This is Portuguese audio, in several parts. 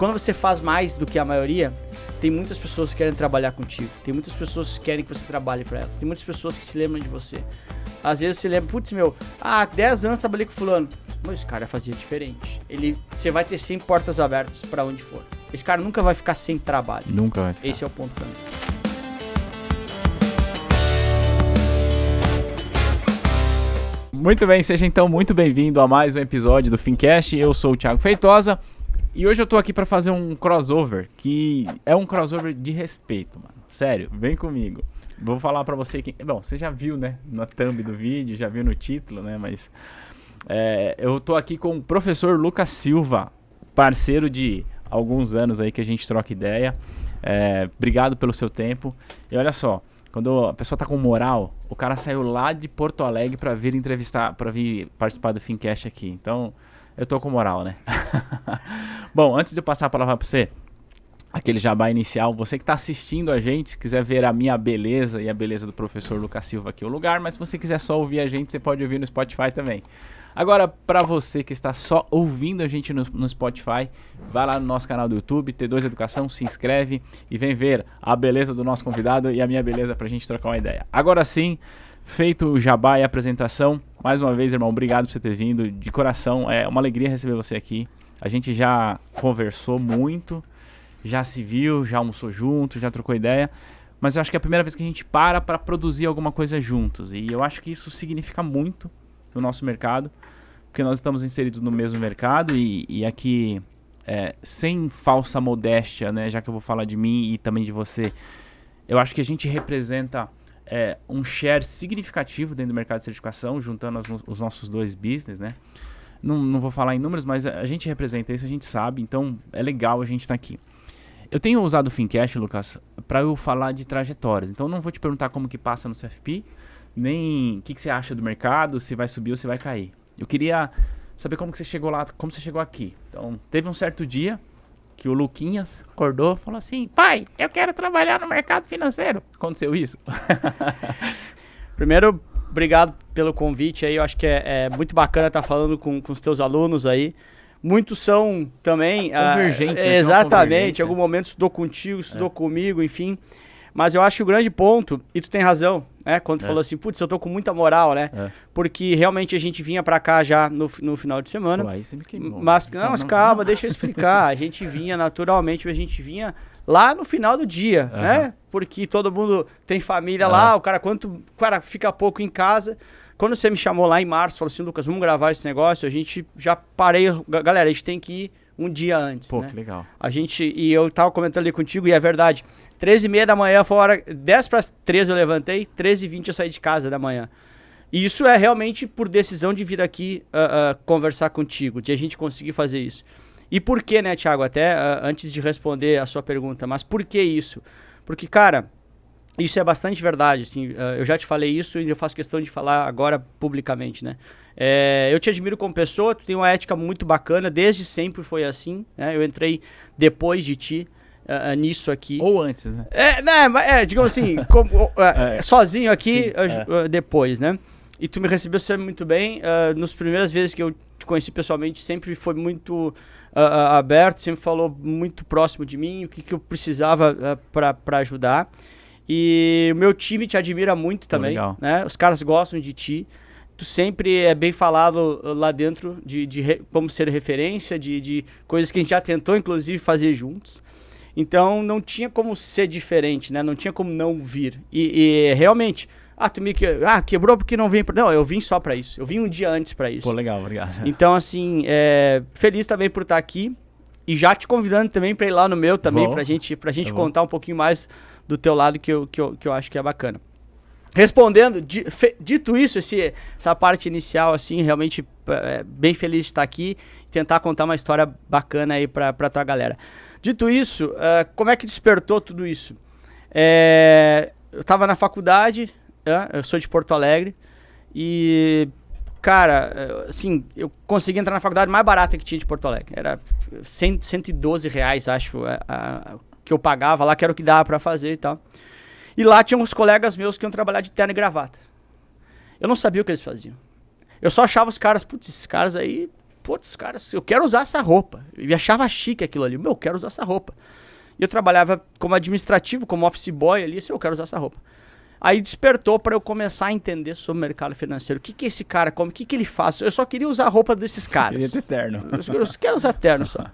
quando você faz mais do que a maioria, tem muitas pessoas que querem trabalhar contigo. Tem muitas pessoas que querem que você trabalhe para elas. Tem muitas pessoas que se lembram de você. Às vezes você lembra, putz, há 10 anos trabalhei com fulano. Mas esse cara fazia diferente. Você vai ter sempre portas abertas para onde for. Esse cara nunca vai ficar sem trabalho. Nunca vai ficar. Esse é o ponto pra mim. Muito bem, seja então muito bem-vindo a mais um episódio do Fincast. Eu sou o Thiago Feitosa e hoje eu tô aqui pra fazer um crossover, que é um crossover de respeito, mano. Sério, vem comigo. Vou falar pra você que... Bom, você já viu, né, na thumb do vídeo, já viu no título, né, mas... eu tô aqui com o professor Lucas Silva, parceiro de alguns anos aí que a gente troca ideia. Obrigado pelo seu tempo. E olha só, quando a pessoa tá com moral, o cara saiu lá de Porto Alegre pra vir entrevistar, pra vir participar do Fincast aqui. Então, eu tô com moral, né? Bom, antes de eu passar a palavra pra você, aquele jabá inicial, você que tá assistindo a gente, se quiser ver a minha beleza e a beleza do professor Lucas Silva aqui é o lugar, mas se você quiser só ouvir a gente, você pode ouvir no Spotify também. Agora, para você que está só ouvindo a gente no Spotify, vai lá no nosso canal do YouTube, T2 Educação, se inscreve e vem ver a beleza do nosso convidado e a minha beleza pra gente trocar uma ideia. Agora sim, feito o jabá e a apresentação, mais uma vez, irmão, obrigado por você ter vindo, de coração, é uma alegria receber você aqui. A gente já conversou muito, já se viu, já almoçou junto, já trocou ideia, mas eu acho que é a primeira vez que a gente para produzir alguma coisa juntos, e eu acho que isso significa muito no nosso mercado, porque nós estamos inseridos no mesmo mercado e aqui, sem falsa modéstia, né, já que eu vou falar de mim e também de você, eu acho que a gente representa um share significativo dentro do mercado de certificação, juntando os nossos dois business, né? Não vou falar em números, mas a gente representa isso, a gente sabe, então é legal a gente estar aqui. Eu tenho usado o Fincast, Lucas, para eu falar de trajetórias, então não vou te perguntar como que passa no CFP, nem o que você acha do mercado, se vai subir ou se vai cair. Eu queria saber como que você chegou lá, como você chegou aqui. Então, teve um certo dia que o Luquinhas acordou e falou assim: pai, eu quero trabalhar no mercado financeiro. Aconteceu isso? Primeiro, obrigado pelo convite aí. Eu acho que é muito bacana estar falando com os teus alunos aí. Muitos são também... Convergentes. Exatamente. Em algum momento estudou contigo, estudou comigo, enfim. Mas eu acho que o grande ponto, e tu tem razão, né? Quando tu falou assim, putz, eu tô com muita moral, né? Porque realmente a gente vinha pra cá já no final de semana. Pô, aí você me queimou. Mas calma, deixa eu explicar. A gente vinha naturalmente, a gente vinha lá no final do dia, né? Porque todo mundo tem família lá, o cara fica pouco em casa. Quando você me chamou lá em março, falou assim, Lucas, vamos gravar esse negócio, a gente já parei. Galera, a gente tem que ir um dia antes. Pô, né? Que legal. E eu tava comentando ali contigo, e é verdade. 13h30 da manhã foi a hora, 10 para 13 eu levantei, 13h20 eu saí de casa da manhã. E isso é realmente por decisão de vir aqui conversar contigo, de a gente conseguir fazer isso. E por que, né, Thiago, até antes de responder a sua pergunta, mas por que isso? Porque, cara, isso é bastante verdade, assim, eu já te falei isso e eu faço questão de falar agora publicamente, né? Eu te admiro como pessoa, tu tem uma ética muito bacana, desde sempre foi assim, né? Eu entrei depois de ti nisso aqui. Ou antes, né? Digamos assim, sozinho aqui, depois, né? E tu me recebeu sempre muito bem, nas primeiras vezes que eu te conheci pessoalmente, sempre foi muito aberto, sempre falou muito próximo de mim, o que eu precisava para ajudar. E o meu time te admira muito também, né? Os caras gostam de ti. Tu sempre é bem falado lá dentro de como ser referência, de coisas que a gente já tentou, inclusive, fazer juntos. Então, não tinha como ser diferente, né? Não tinha como não vir. E realmente, tu me quebrou porque não vem... Não, eu vim só pra isso. Eu vim um dia antes pra isso. Pô, legal, obrigado. Então, assim, feliz também por estar aqui. E já te convidando também pra ir lá no meu também, pra gente contar um pouquinho mais do teu lado, que eu acho que é bacana. Respondendo, dito isso, essa parte inicial, assim, realmente bem feliz de estar aqui e tentar contar uma história bacana aí pra tua galera. Dito isso, como é que despertou tudo isso? Eu tava na faculdade, eu sou de Porto Alegre, e, cara, assim, eu consegui entrar na faculdade mais barata que tinha de Porto Alegre. Era R$112, acho, que eu pagava lá, que era o que dava pra fazer e tal. E lá tinha uns colegas meus que iam trabalhar de terno e gravata. Eu não sabia o que eles faziam. Eu só achava os caras, putz, esses caras aí putz, cara, eu quero usar essa roupa. Eu achava chique aquilo ali. Eu quero usar essa roupa. E eu trabalhava como administrativo, como office boy ali, eu quero usar essa roupa. Aí despertou para eu começar a entender sobre o mercado financeiro. O que esse cara come? O que ele faz? Eu só queria usar a roupa desses caras. Queria ter terno. Eu só quero usar terno só.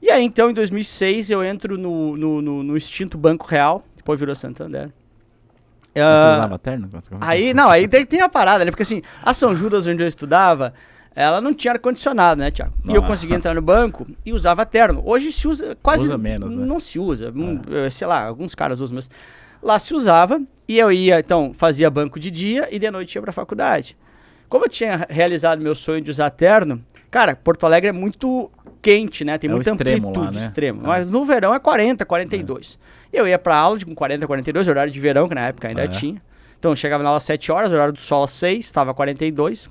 E aí, então, em 2006, eu entro no extinto Banco Real. Depois virou Santander. Você usava terno? Aí tem a parada, né? Porque assim, a São Judas, onde eu estudava, ela não tinha ar-condicionado, né, Thiago? E eu consegui entrar no banco e usava terno. Hoje se usa quase... Usa menos, né? Não se usa. Sei lá, alguns caras usam, mas... Lá se usava e eu ia, então, fazia banco de dia e de noite ia pra faculdade. Como eu tinha realizado meu sonho de usar terno, cara, Porto Alegre é muito quente, né? Tem muita amplitude lá, né? extremo. Mas no verão é 40, 42. Eu ia pra aula com 40, 42, horário de verão, que na época ainda tinha. Então eu chegava na aula às 7 horas, horário do sol às 6, estava 42.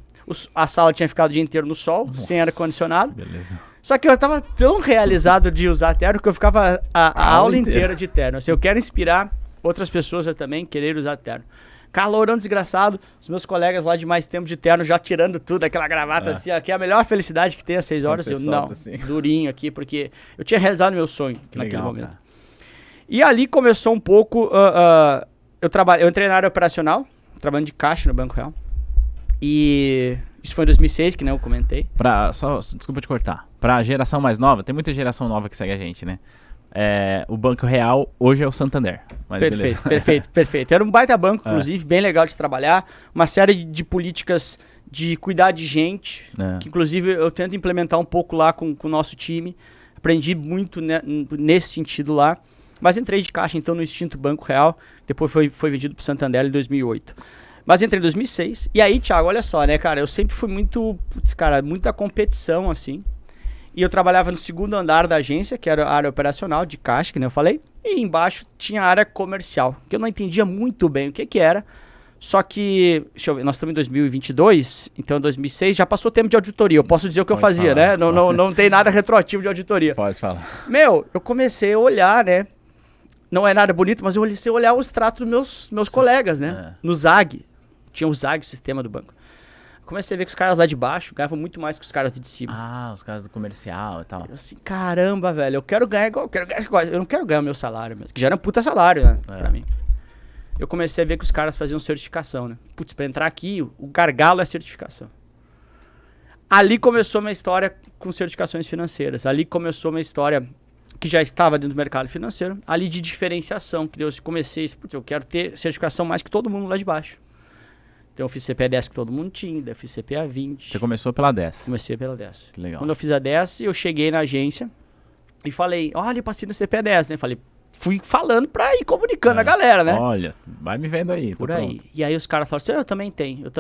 A sala tinha ficado o dia inteiro no sol, sem ar-condicionado. Beleza. Só que eu tava tão realizado de usar terno que eu ficava a aula inteira de terno. Assim, eu quero inspirar outras pessoas a também querer usar terno. Calorão desgraçado, os meus colegas lá de mais tempo de terno já tirando tudo, aquela gravata assim, ó, que é a melhor felicidade que tem às 6 horas. Eu não, assim. Durinho aqui, porque eu tinha realizado meu sonho naquele legal, momento. Cara. E ali começou um pouco, eu entrei na área operacional, trabalhando de caixa no Banco Real. E isso foi em 2006, que nem eu comentei. Desculpa te cortar. Pra geração mais nova, tem muita geração nova que segue a gente, né? O Banco Real hoje é o Santander. Mas perfeito. Era um baita banco, inclusive, bem legal de trabalhar. Uma série de políticas de cuidar de gente, que inclusive eu tento implementar um pouco lá com o nosso time. Aprendi muito nesse sentido lá. Mas entrei de caixa, então, no extinto Banco Real. Depois foi vendido para o Santander em 2008. Mas entrei em 2006. E aí, Thiago, olha só, né, cara? Eu sempre fui muita competição, assim. E eu trabalhava no segundo andar da agência, que era a área operacional de caixa, que nem eu falei. E embaixo tinha a área comercial, que eu não entendia muito bem o que era. Só que, deixa eu ver, nós estamos em 2022, então em 2006 já passou tempo de auditoria. Eu posso dizer o que eu fazia, né? Não tem nada retroativo de auditoria. Pode falar. Eu comecei a olhar, né? Não é nada bonito, mas eu comecei a olhar os tratos dos meus colegas, né? No ZAG. Tinha o ZAG, o sistema do banco. Comecei a ver que os caras lá de baixo ganhavam muito mais que os caras de cima. Ah, os caras do comercial e tal. Eu assim, caramba, velho, eu quero ganhar igual, eu não quero ganhar o meu salário mesmo, que já era um puta salário, né, pra mim. Eu comecei a ver que os caras faziam certificação, né? Putz, pra entrar aqui, o gargalo é certificação. Ali começou minha história com certificações financeiras. Ali começou minha história que já estava dentro do mercado financeiro. Ali de diferenciação, que eu comecei, putz, eu quero ter certificação mais que todo mundo lá de baixo. Então eu fiz CPA 10 que todo mundo tinha, daí eu fiz CPA 20. Você começou pela 10? Comecei pela 10. Que legal. Quando eu fiz a 10, eu cheguei na agência e falei, olha, eu passei no CPA 10, né? Fui falando pra ir comunicando a galera, né? Olha, vai me vendo aí. Por aí. E aí os caras falaram assim, eu também tenho.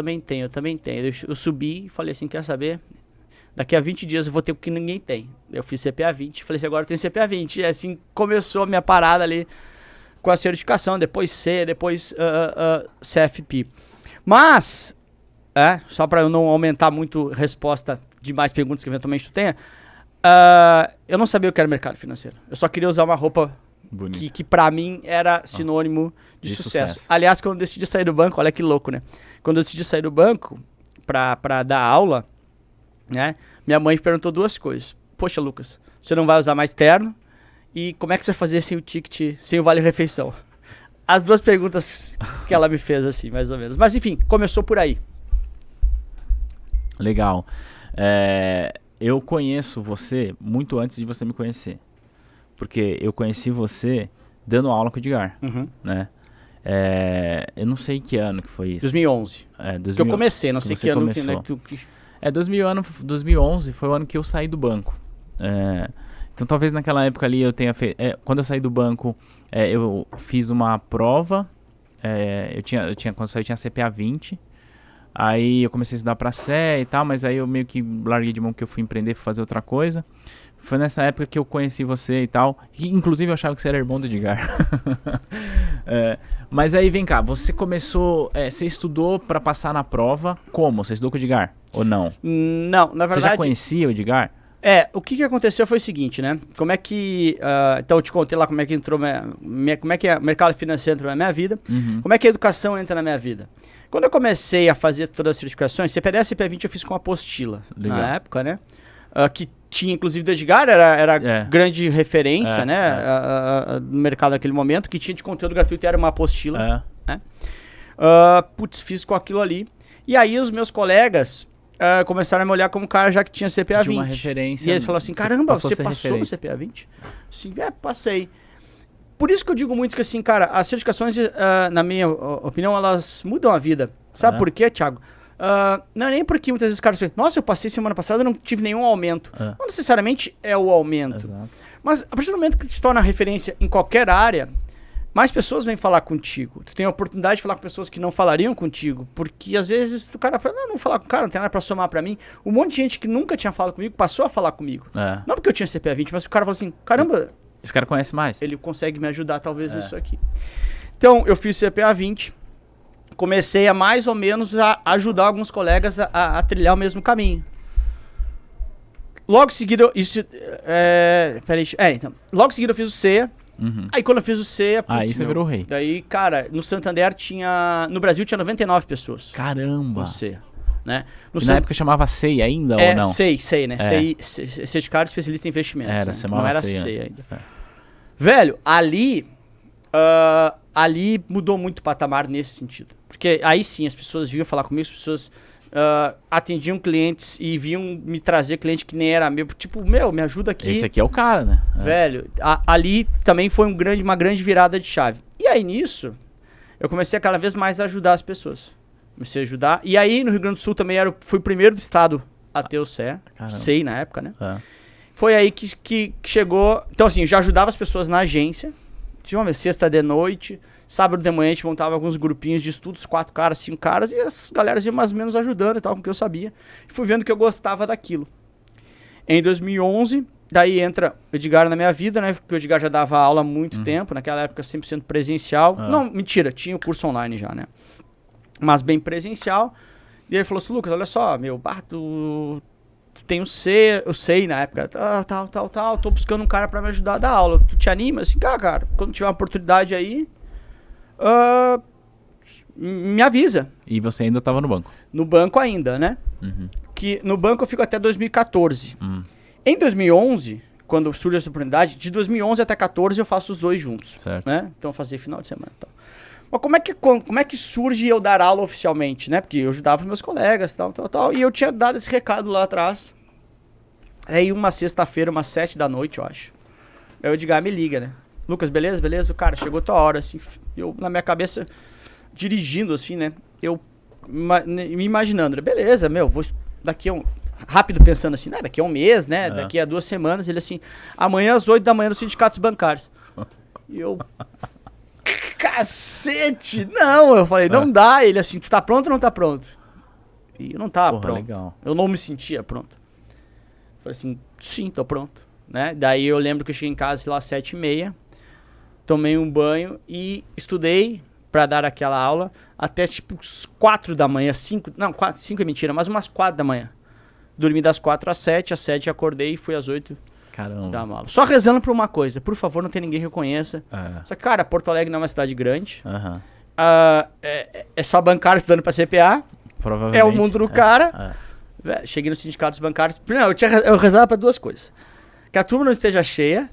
Eu subi e falei assim, quer saber? Daqui a 20 dias eu vou ter o que ninguém tem. Eu fiz CPA 20, falei assim, agora eu tenho CPA 20. E assim começou a minha parada ali com a certificação, depois C, depois CFP. Mas, só para eu não aumentar muito resposta de mais perguntas que eventualmente tu tenha, eu não sabia o que era mercado financeiro. Eu só queria usar uma roupa que para mim era sinônimo de sucesso. Aliás, quando eu decidi sair do banco, olha que louco, né? Quando eu decidi sair do banco para dar aula, né? Minha mãe perguntou duas coisas. Poxa, Lucas, você não vai usar mais terno? E como é que você vai fazer sem o ticket, sem o vale-refeição? As duas perguntas que ela me fez, assim, mais ou menos. Mas, enfim, começou por aí. Legal. Eu conheço você muito antes de você me conhecer. Porque eu conheci você dando aula com o Edgar, né? Eu não sei que ano que foi isso. 2011. Que eu comecei, não sei que ano. Começou. 2011 foi o ano que eu saí do banco. Então, talvez naquela época ali eu tenha feito... quando eu saí do banco... eu fiz uma prova, quando eu saí eu tinha CPA 20, aí eu comecei a estudar pra CE e tal, mas aí eu meio que larguei de mão que eu fui empreender, fui fazer outra coisa. Foi nessa época que eu conheci você e tal, e inclusive eu achava que você era irmão do Edgar. Mas aí vem cá, você começou, você estudou pra passar na prova, como? Você estudou com o Edgar ou não? Não, na verdade... Você já conhecia o Edgar? O que aconteceu foi o seguinte, né? Como é que... então eu te contei lá como é que entrou... como é que o mercado financeiro entrou na minha vida. Como é que a educação entra na minha vida? Quando eu comecei a fazer todas as certificações, CPA10 e CPA20 eu fiz com apostila. Legal. Na época, né? Que tinha, inclusive, do Edgar, era grande referência, no mercado naquele momento, que tinha de conteúdo gratuito e era uma apostila. Né? Fiz com aquilo ali. E aí os meus colegas começaram a me olhar como cara já que tinha CPA20. Tinha uma referência. E eles falaram assim, caramba, você passou no CPA20? Sim, passei. Por isso que eu digo muito que, assim, cara, as certificações, na minha opinião, elas mudam a vida. Sabe por quê, Thiago? Não é nem porque muitas vezes os caras pensam, nossa, eu passei semana passada e não tive nenhum aumento. Não necessariamente é o aumento. Exato. Mas a partir do momento que tu se torna referência em qualquer área, mais pessoas vêm falar contigo. Tu tem a oportunidade de falar com pessoas que não falariam contigo. Porque às vezes o cara fala, não vou falar com o cara, não tem nada pra somar pra mim. Um monte de gente que nunca tinha falado comigo passou a falar comigo. Não porque eu tinha CPA20, mas o cara falou assim, caramba... Esse cara conhece mais. Ele consegue me ajudar talvez nisso aqui. Então, eu fiz CPA20. Comecei a mais ou menos a ajudar alguns colegas a trilhar o mesmo caminho. Logo em seguida, logo em seguida eu fiz o CEA. Aí quando eu fiz o CEA... Aí você virou rei. Daí, cara, no Santander tinha... No Brasil tinha 99 pessoas. Caramba! No CEA. Né? Na época chamava SEI ainda ou não? SEI, né? SEI, Certificado Especialista em Investimentos. Era, né? chamava não era SEI SEI ainda. Velho, ali mudou muito o patamar nesse sentido. Porque aí sim, as pessoas vinham falar comigo, as pessoas atendiam clientes e vinham me trazer cliente que nem era meu. Tipo, me ajuda aqui. Esse aqui é o cara, né? Velho, ali também foi uma grande virada de chave. E aí nisso, eu comecei a cada vez mais a ajudar as pessoas. Comecei a ajudar. E aí no Rio Grande do Sul também fui o primeiro do estado a ter o SEI na época, né? Foi aí que chegou... Então assim, eu já ajudava as pessoas na agência. Tinha uma sexta de noite, sábado de manhã a gente montava alguns grupinhos de estudos, 4 caras, 5 caras, e as galeras iam mais ou menos ajudando e tal, com o que eu sabia. E fui vendo que eu gostava daquilo. Em 2011, daí entra o Edgar na minha vida, né? Porque o Edgar já dava aula há muito tempo, naquela época 100% presencial. Não, mentira, tinha o curso online já, né? Mas bem presencial. E ele falou assim, Lucas, olha só, tu tem o SEI na época, tal, tô buscando um cara pra me ajudar a dar aula. Tu te anima? Assim, cara, quando tiver uma oportunidade aí, me avisa. E você ainda tava no banco? No banco ainda, né? Que no banco eu fico até 2014. Em 2011, quando surge essa oportunidade, de 2011 até 2014 eu faço os dois juntos. Certo. Né? Então eu fazia final de semana e tal. Mas como é que surge eu dar aula oficialmente, né? Porque eu ajudava meus colegas, tal, e eu tinha dado esse recado lá atrás. Aí uma sexta-feira, umas 7 da noite, eu acho. Aí o Edgar me liga, né? Lucas, beleza? Cara, chegou tua hora, assim. Eu, na minha cabeça, dirigindo, assim, né? Eu me imaginando, beleza, vou daqui a rápido pensando assim, daqui a um mês, né? Daqui a 2 semanas, ele assim, amanhã às 8 da manhã nos sindicatos bancários. E eu... Cacete! Não, eu falei, não dá. Ele assim, tu tá pronto ou não tá pronto? E eu não tava pronto. Legal. Eu não me sentia pronto. Falei assim, sim, tô pronto. Né? Daí eu lembro que eu cheguei em casa, sei lá, 7h30, tomei um banho e estudei pra dar aquela aula até tipo 4 da manhã, 5 é mentira, mas umas 4 da manhã. Dormi das 4 às 7, às 7 acordei e fui às 8. Caramba. Da mala. Só rezando por uma coisa, por favor, não tem ninguém que eu conheça. Só que, cara, Porto Alegre não é uma cidade grande. É só bancário estudando pra CPA. Provavelmente. É o mundo do cara. Cheguei nos sindicatos bancários. Primeiro, eu rezava pra 2 coisas. Que a turma não esteja cheia.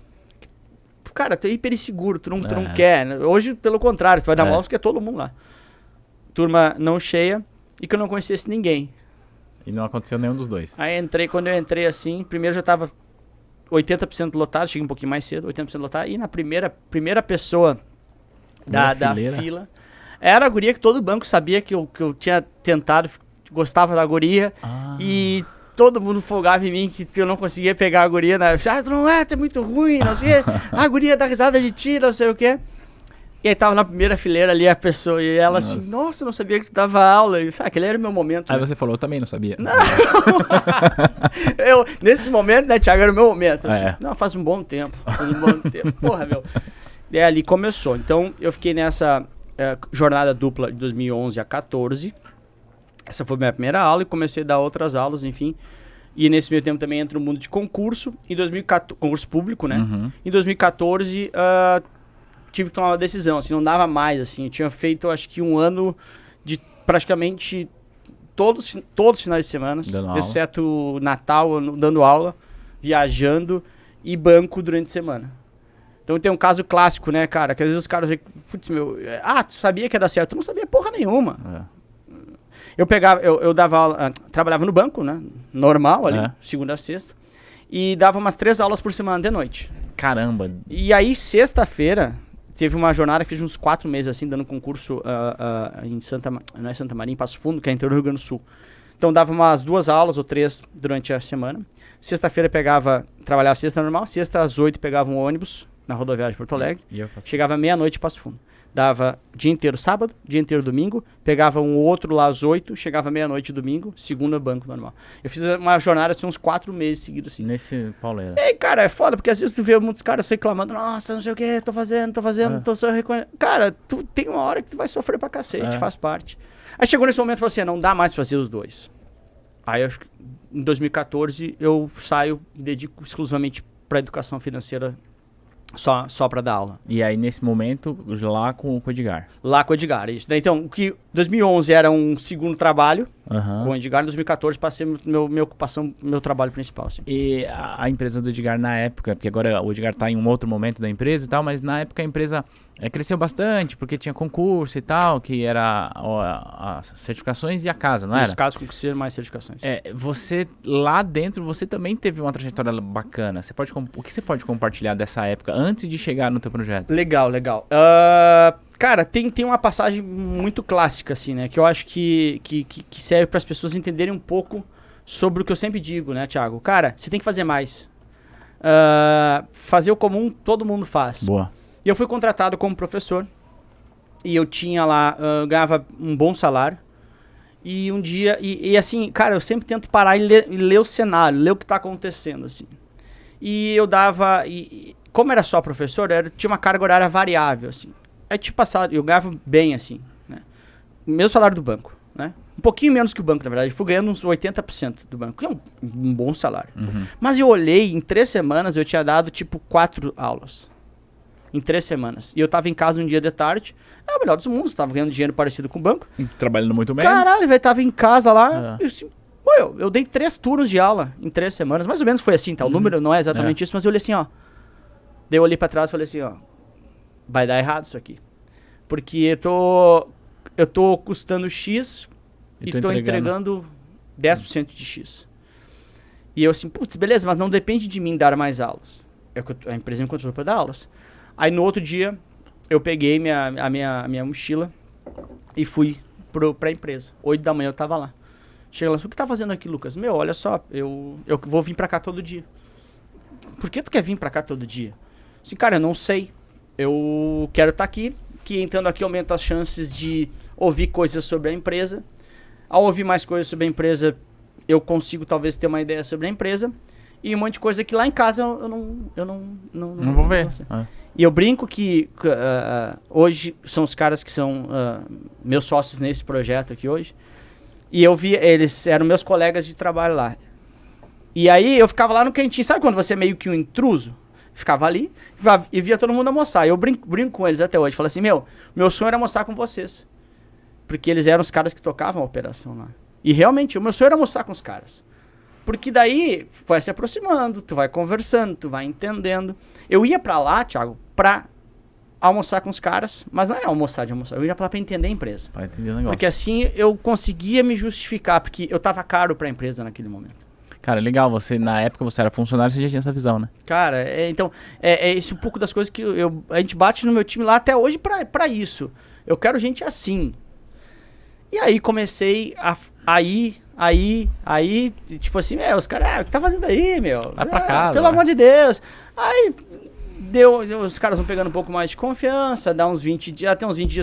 Cara, tu é hiper inseguro, tu não quer. Né? Hoje, pelo contrário, tu vai dar mal porque é todo mundo lá. Turma não cheia e que eu não conhecesse ninguém. E não aconteceu nenhum dos dois. Aí quando eu entrei assim, primeiro já tava 80% lotado, cheguei um pouquinho mais cedo, 80% lotado, e na primeira pessoa da fila, era a guria que todo banco sabia que eu tinha tentado, gostava da guria, e todo mundo folgava em mim que eu não conseguia pegar a guria, né? Tu não é, tu é muito ruim, não sei, a guria dá risada de ti, não sei o quê. E aí tava na primeira fileira ali a pessoa, e ela assim, nossa, eu não sabia que tu dava aula. E, aquele era o meu momento. Aí né? você falou, eu também não sabia. Não! Nesse momento, né, Thiago, era o meu momento. Assim, não, faz um bom tempo. Porra, meu. E ali começou. Então, eu fiquei nessa jornada dupla de 2011 a 2014. Essa foi a minha primeira aula e comecei a dar outras aulas, enfim. E nesse meio tempo também entra o mundo de concurso. Em 2014, concurso público, né? Em 2014... tive que tomar uma decisão, assim, não dava mais, assim, eu tinha feito, acho que 1 ano de praticamente todos os finais de semana, exceto Natal, dando aula, viajando e banco durante a semana. Então tem um caso clássico, né, cara? Que às vezes os caras dizem, putz, tu sabia que ia dar certo? Tu não sabia porra nenhuma. Eu dava aula, trabalhava no banco, né? Normal ali, segunda a sexta. E dava umas 3 aulas por semana de noite. Caramba. E aí, sexta-feira, teve uma jornada que fiz uns 4 meses, assim, dando concurso em não é Santa Maria, em Passo Fundo, que é interior do Rio Grande do Sul. Então dava umas 2 aulas ou 3 durante a semana. Sexta-feira trabalhava sexta normal, sexta às 8 pegava um ônibus na rodoviária de Porto Alegre, chegava meia-noite em Passo Fundo. Dava dia inteiro sábado, dia inteiro domingo, pegava um outro lá às 8, chegava meia-noite domingo, segunda banco normal. Eu fiz uma jornada assim uns 4 meses seguidos assim. Nesse pauleira. E cara, é foda, porque às vezes tu vê muitos caras reclamando, nossa, não sei o que, tô fazendo, tô só reconhecendo. Cara, tu tem uma hora que tu vai sofrer pra cacete, faz parte. Aí chegou nesse momento e falou assim, não dá mais pra fazer os dois. Aí em 2014 eu saio, dedico exclusivamente pra educação financeira, só pra dar aula. E aí, nesse momento, lá com o Edgar? Lá com o Edgar, isso. Então, 2011 era um segundo trabalho com o Edgar, em 2014 passei minha ocupação, meu trabalho principal. Assim. E a empresa do Edgar na época, porque agora o Edgar tá em um outro momento da empresa e tal, mas na época a empresa cresceu bastante, porque tinha concurso e tal, que era as certificações e a casa, não era? Nos casos, concurso mais certificações. Você, lá dentro, você também teve uma trajetória bacana. O que você pode compartilhar dessa época, antes de chegar no teu projeto? Legal. Cara, tem uma passagem muito clássica, assim, né? Que eu acho que serve para as pessoas entenderem um pouco sobre o que eu sempre digo, né, Thiago? Cara, você tem que fazer mais. Fazer o comum, todo mundo faz. Boa. E eu fui contratado como professor. E eu tinha lá, ganhava um bom salário. E um dia, e assim, cara, eu sempre tento parar e ler o cenário, ler o que tá acontecendo, assim. E eu dava, como era só professor, tinha uma carga horária variável, assim. Tipo passado, eu ganhava bem, assim, né? O mesmo salário do banco, né? Um pouquinho menos que o banco, na verdade. Eu fui ganhando uns 80% do banco, que é um bom salário. Mas eu olhei, em 3 semanas, eu tinha dado, 4 aulas. Em 3 semanas. E eu tava em casa um dia de tarde. É o melhor dos mundos, tava ganhando dinheiro parecido com o banco. Trabalhando muito menos. Caralho, velho, tava em casa lá. Eu assim, eu dei 3 turnos de aula em 3 semanas. Mais ou menos foi assim, tá? O número não é exatamente isso, mas eu olhei assim, ó. Daí eu olhei pra trás e falei assim, ó. Vai dar errado isso aqui. Porque eu tô custando X e tô entregando 10% de X. E eu assim, putz, beleza, mas não depende de mim dar mais aulas. A empresa me contratou pra dar aulas. Aí no outro dia, eu peguei a minha mochila e fui pra empresa. 8 da manhã eu tava lá. Chega lá, o que tá fazendo aqui, Lucas? Olha só, eu vou vir pra cá todo dia. Por que tu quer vir pra cá todo dia? Assim, cara, eu não sei. Eu quero estar aqui, que entrando aqui aumenta as chances de ouvir coisas sobre a empresa. Ao ouvir mais coisas sobre a empresa, eu consigo talvez ter uma ideia sobre a empresa. E um monte de coisa que lá em casa eu não vou ver. E eu brinco que hoje são os caras que são meus sócios nesse projeto aqui hoje. E eu vi, eles eram meus colegas de trabalho lá. E aí eu ficava lá no cantinho. Sabe quando você é meio que um intruso? Ficava ali e via todo mundo almoçar. Eu brinco com eles até hoje. Falei assim, meu sonho era almoçar com vocês. Porque eles eram os caras que tocavam a operação lá. E realmente, o meu sonho era almoçar com os caras. Porque daí, vai se aproximando, tu vai conversando, tu vai entendendo. Eu ia pra lá, Thiago, pra almoçar com os caras, mas não é almoçar. Eu ia pra lá pra entender a empresa. Pra entender o negócio. Porque assim eu conseguia me justificar, porque eu tava caro pra empresa naquele momento. Cara, legal, na época você era funcionário, você já tinha essa visão, né? Cara, então, esse um pouco das coisas que a gente bate no meu time lá até hoje pra isso. Eu quero gente assim. E aí comecei tipo assim, os caras, o que tá fazendo aí, Vai pra casa. Pelo amor de Deus. Aí, os caras vão pegando um pouco mais de confiança, até uns 20 dias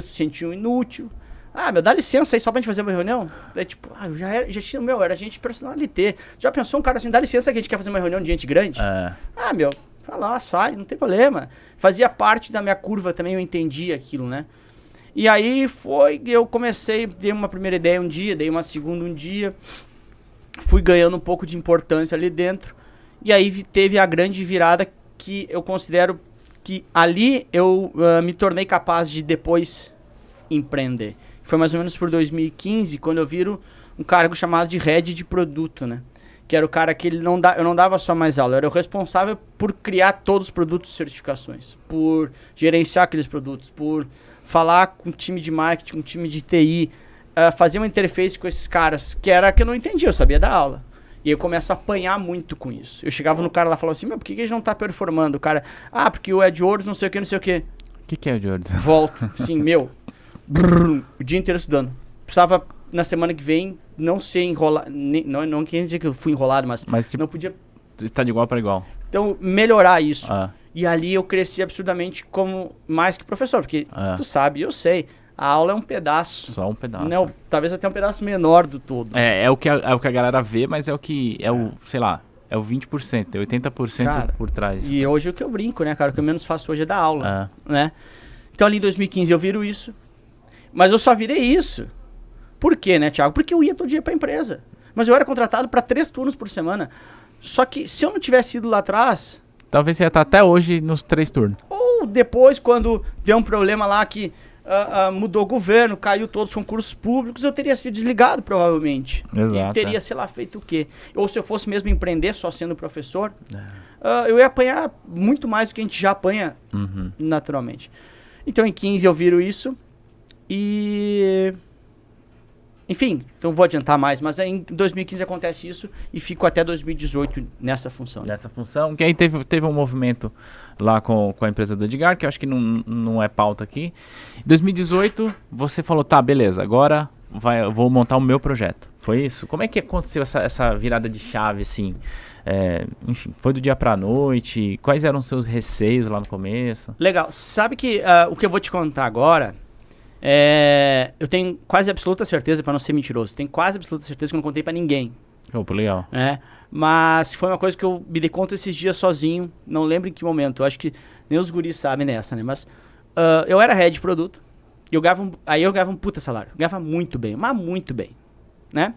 tu sentiu inútil. Dá licença aí só pra gente fazer uma reunião? É tipo, já tinha, era gente personalité. Já pensou um cara assim, dá licença que a gente quer fazer uma reunião de gente grande? Vai lá, sai, não tem problema. Fazia parte da minha curva também, eu entendi aquilo, né? E aí eu comecei, dei uma primeira ideia um dia, dei uma segunda um dia, fui ganhando um pouco de importância ali dentro, e aí teve a grande virada que eu considero que ali eu me tornei capaz de depois empreender, Foi mais ou menos por 2015, quando eu viro um cargo chamado de Head de Produto, né? Que era o cara que eu não dava só mais aula, eu era o responsável por criar todos os produtos e certificações, por gerenciar aqueles produtos, por falar com o time de marketing, com o time de TI, fazer uma interface com esses caras, que era que eu não entendia, eu sabia dar aula. E aí eu começo a apanhar muito com isso. Eu chegava no cara lá e falava assim, por que a gente não tá performando? O cara, porque o AdWords não sei o que, não sei o que. O que é AdWords? Volto, sim, o dia inteiro estudando. Precisava, na semana que vem, não ser enrolado, não quer dizer que eu fui enrolado, mas tipo, não podia... Tá de igual para igual. Então, melhorar isso. E ali eu cresci absurdamente como mais que professor, porque tu sabe, eu sei, a aula é um pedaço. Só um pedaço. Não, talvez até um pedaço menor do todo. É o que a galera vê, mas é o que, sei lá, é o 20%, é 80% cara, por trás. E hoje o que eu brinco, né, cara, o que eu menos faço hoje é dar aula, né? Então ali em 2015 eu viro isso, mas eu só virei isso. Por quê, né, Thiago? Porque eu ia todo dia pra empresa. Mas eu era contratado para 3 turnos por semana. Só que se eu não tivesse ido lá atrás... Talvez você ia estar até hoje nos 3 turnos. Ou depois, quando deu um problema lá que mudou o governo, caiu todos os concursos públicos, eu teria sido desligado provavelmente. Exato. E teria, sei lá, feito o quê? Ou se eu fosse mesmo empreender só sendo professor, eu ia apanhar muito mais do que a gente já apanha naturalmente. Então em 15 eu viro isso e... Enfim, não vou adiantar mais, mas em 2015 acontece isso e fico até 2018 nessa função. Nessa função, que aí teve um movimento lá com a empresa do Edgar, que eu acho que não é pauta aqui. Em 2018, você falou, tá, beleza, agora eu vou montar o meu projeto. Foi isso? Como é que aconteceu essa virada de chave, assim? Enfim, foi do dia pra noite? Quais eram os seus receios lá no começo? Legal. Sabe que o que eu vou te contar agora... eu tenho quase absoluta certeza, para não ser mentiroso, tenho quase absoluta certeza que eu não contei para ninguém. Legal. Mas foi uma coisa que eu me dei conta esses dias sozinho, não lembro em que momento, eu acho que nem os guris sabem nessa, né? Mas eu era head de produto, e eu ganhava um puta salário, eu ganhava muito bem, mas muito bem, né?